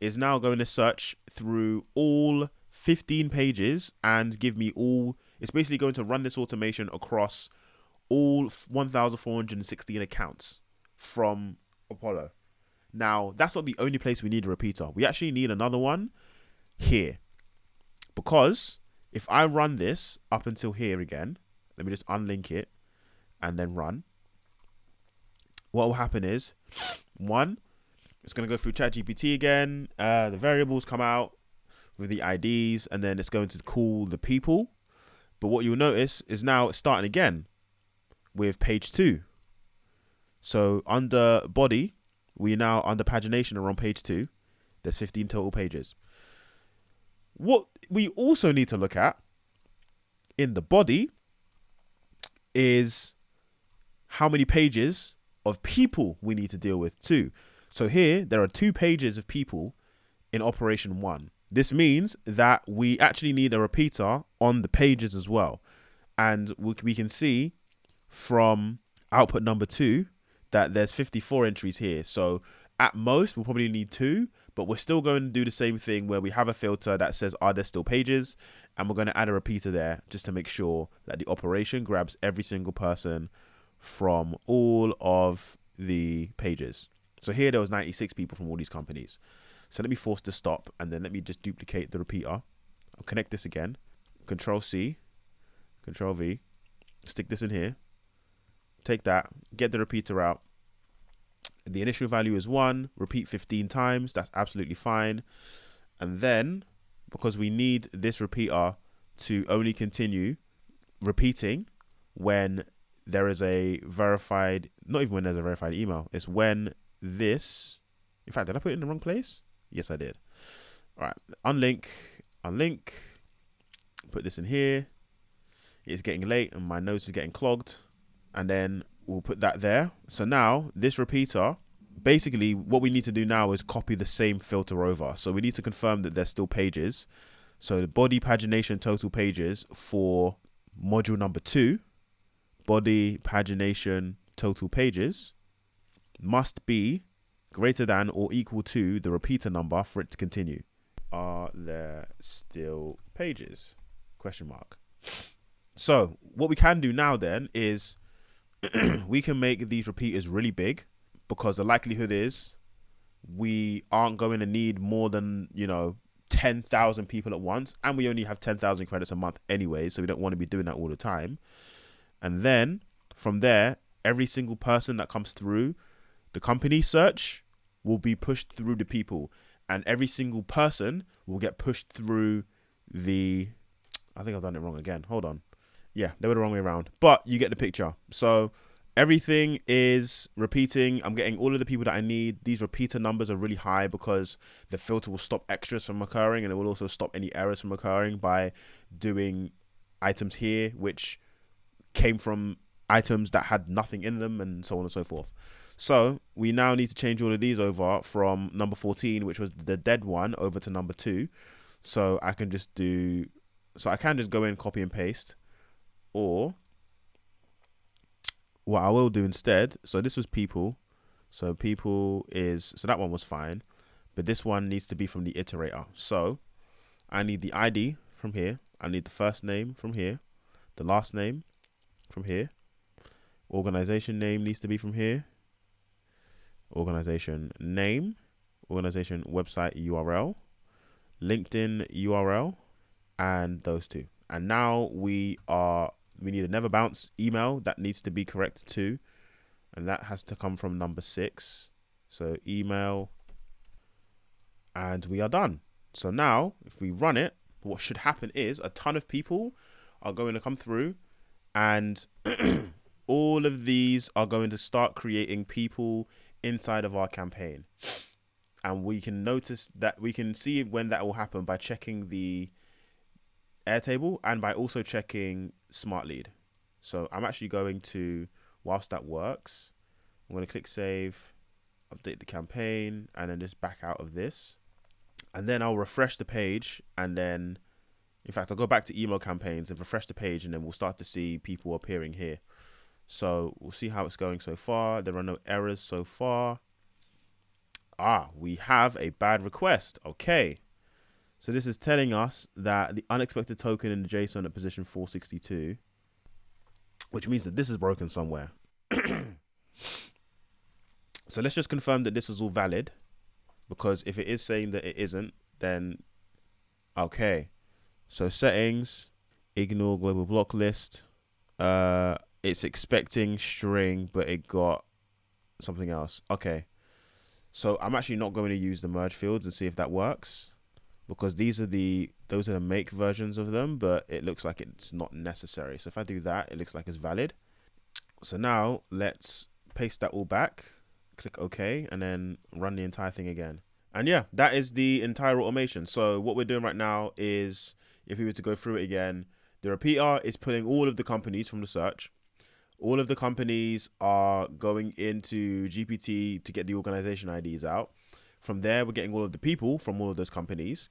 is now going to search through all 15 pages and give me all. It's basically going to run this automation across all 1,416 accounts from Apollo. Now, that's not the only place we need a repeater. We actually need another one here, because if I run this up until here again, let me just unlink it and then run. What will happen is, one, it's going to go through ChatGPT again. The variables come out with the IDs, and then it's going to call the people. But what you'll notice is now it's starting again with page 2. So under body, we now under pagination are on page 2. There's 15 total pages. What we also need to look at in the body is how many pages of people we need to deal with too. So here, there are 2 pages of people in operation 1. This means that we actually need a repeater on the pages as well. And we can see from output number 2 that there's 54 entries here. So at most, we'll probably need 2, but we're still going to do the same thing where we have a filter that says, are there still pages? And we're going to add a repeater there just to make sure that the operation grabs every single person from all of the pages. So here there was 96 people from all these companies. So let me force to stop, and then let me just duplicate the repeater. I'll connect this again. Control C, Control V, stick this in here. Take that, get the repeater out. The initial value is 1, repeat 15 times. That's absolutely fine. And then, because we need this repeater to only continue repeating when there is a verified, not even when there's a verified email, it's when this, in fact, did I put it in the wrong place? Yes, I did. All right, unlink, put this in here. It's getting late and my nose is getting clogged. And then we'll put that there. So now this repeater, basically what we need to do now is copy the same filter over. So we need to confirm that there's still pages. So the body pagination total pages for module number 2, body pagination total pages must be greater than or equal to the repeater number for it to continue. Are there still pages? Question mark. So what we can do now then is we can make these repeaters really big, because the likelihood is we aren't going to need more than, 10,000 people at once. And we only have 10,000 credits a month anyway, so we don't want to be doing that all the time. And then from there, every single person that comes through the company search will be pushed through the people, and every single person will get pushed through the, I think I've done it wrong again. Hold on. Yeah, they were the wrong way around, but you get the picture. So everything is repeating. I'm getting all of the people that I need. These repeater numbers are really high because the filter will stop extras from occurring, and it will also stop any errors from occurring by doing items here, which came from items that had nothing in them, and so on and so forth. So we now need to change all of these over from number 14, which was the dead one, over to number 2. So I can just go in, copy and paste. Or what I will do instead, so this was people. So people is, so that one was fine. But this one needs to be from the iterator. So I need the ID from here. I need the first name from here. The last name from here. Organization name needs to be from here. Organization name. Organization website URL. LinkedIn URL. And those 2. And now we need a NeverBounce email that needs to be correct too. And that has to come from number 6. So email, and we are done. So now if we run it, what should happen is a ton of people are going to come through, and all of these are going to start creating people inside of our campaign. And we can notice that, we can see when that will happen by checking the Airtable and by also checking Smartlead. So I'm actually going to, whilst that works, I'm going to click save, update the campaign, and then just back out of this. And then I'll refresh the page, and then, in fact, I'll go back to email campaigns and refresh the page, and then we'll start to see people appearing here. So we'll see how it's going so far. There are no errors so far. We have a bad request. Okay. So this is telling us that the unexpected token in the JSON at position 462, which means that this is broken somewhere. So let's just confirm that this is all valid, because if it is saying that it isn't, then okay. So settings, ignore global block list. It's expecting string, but it got something else. Okay. So I'm actually not going to use the merge fields and see if that works, because those are the make versions of them, but it looks like it's not necessary. So if I do that, it looks like it's valid. So now let's paste that all back, click OK, and then run the entire thing again. And yeah, that is the entire automation. So what we're doing right now is, if we were to go through it again, the repeater is pulling all of the companies from the search. All of the companies are going into GPT to get the organization IDs out. From there, we're getting all of the people from all of those companies.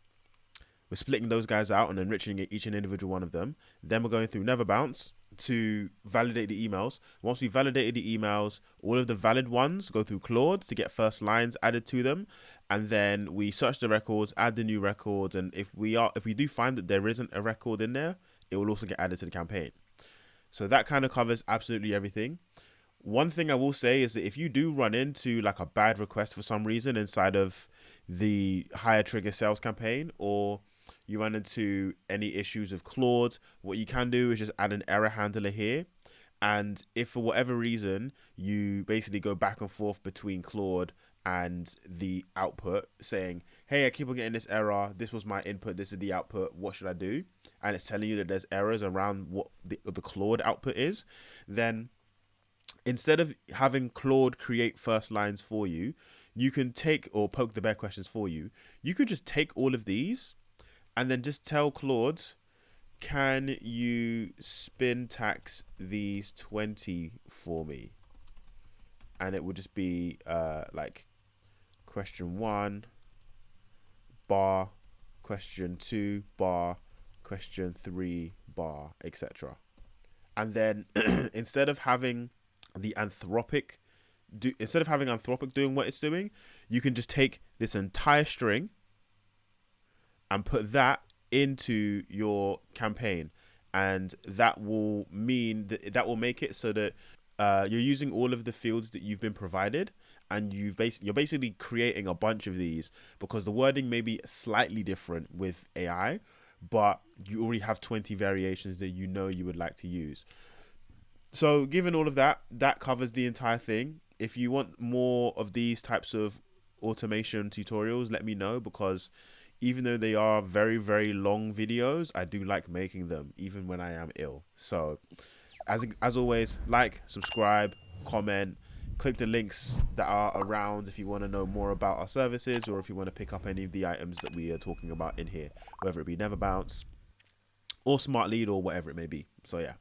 We're splitting those guys out and enriching each and individual one of them. Then we're going through NeverBounce to validate the emails. Once we validated the emails, all of the valid ones go through Claude to get first lines added to them. And then we search the records, add the new records. And if we do find that there isn't a record in there, it will also get added to the campaign. So that kind of covers absolutely everything. One thing I will say is that if you do run into like a bad request for some reason inside of the higher trigger sales campaign, or you run into any issues with Claude, what you can do is just add an error handler here. And if for whatever reason you basically go back and forth between Claude and the output saying, hey, I keep on getting this error, this was my input, this is the output, what should I do? And it's telling you that there's errors around what the Claude output is, then instead of having Claude create first lines for you, you can take, or poke the bear questions for you, you could just take all of these and then just tell Claude, can you spintax these 20 for me? And it would just be like question 1 bar, question 2 bar, question 3 bar, etc. And then instead of having Anthropic doing what it's doing, you can just take this entire string and put that into your campaign, and that will mean that will make it so that you're using all of the fields that you've been provided, and you're basically creating a bunch of these, because the wording may be slightly different with AI, but you already have 20 variations that you know you would like to use. So given all of that, that covers the entire thing. If you want more of these types of automation tutorials, let me know, because even though they are very, very long videos, I do like making them even when I am ill. So as always, like, subscribe, comment, click the links that are around if you want to know more about our services, or if you want to pick up any of the items that we are talking about in here, whether it be NeverBounce or Smartlead or whatever it may be. So yeah.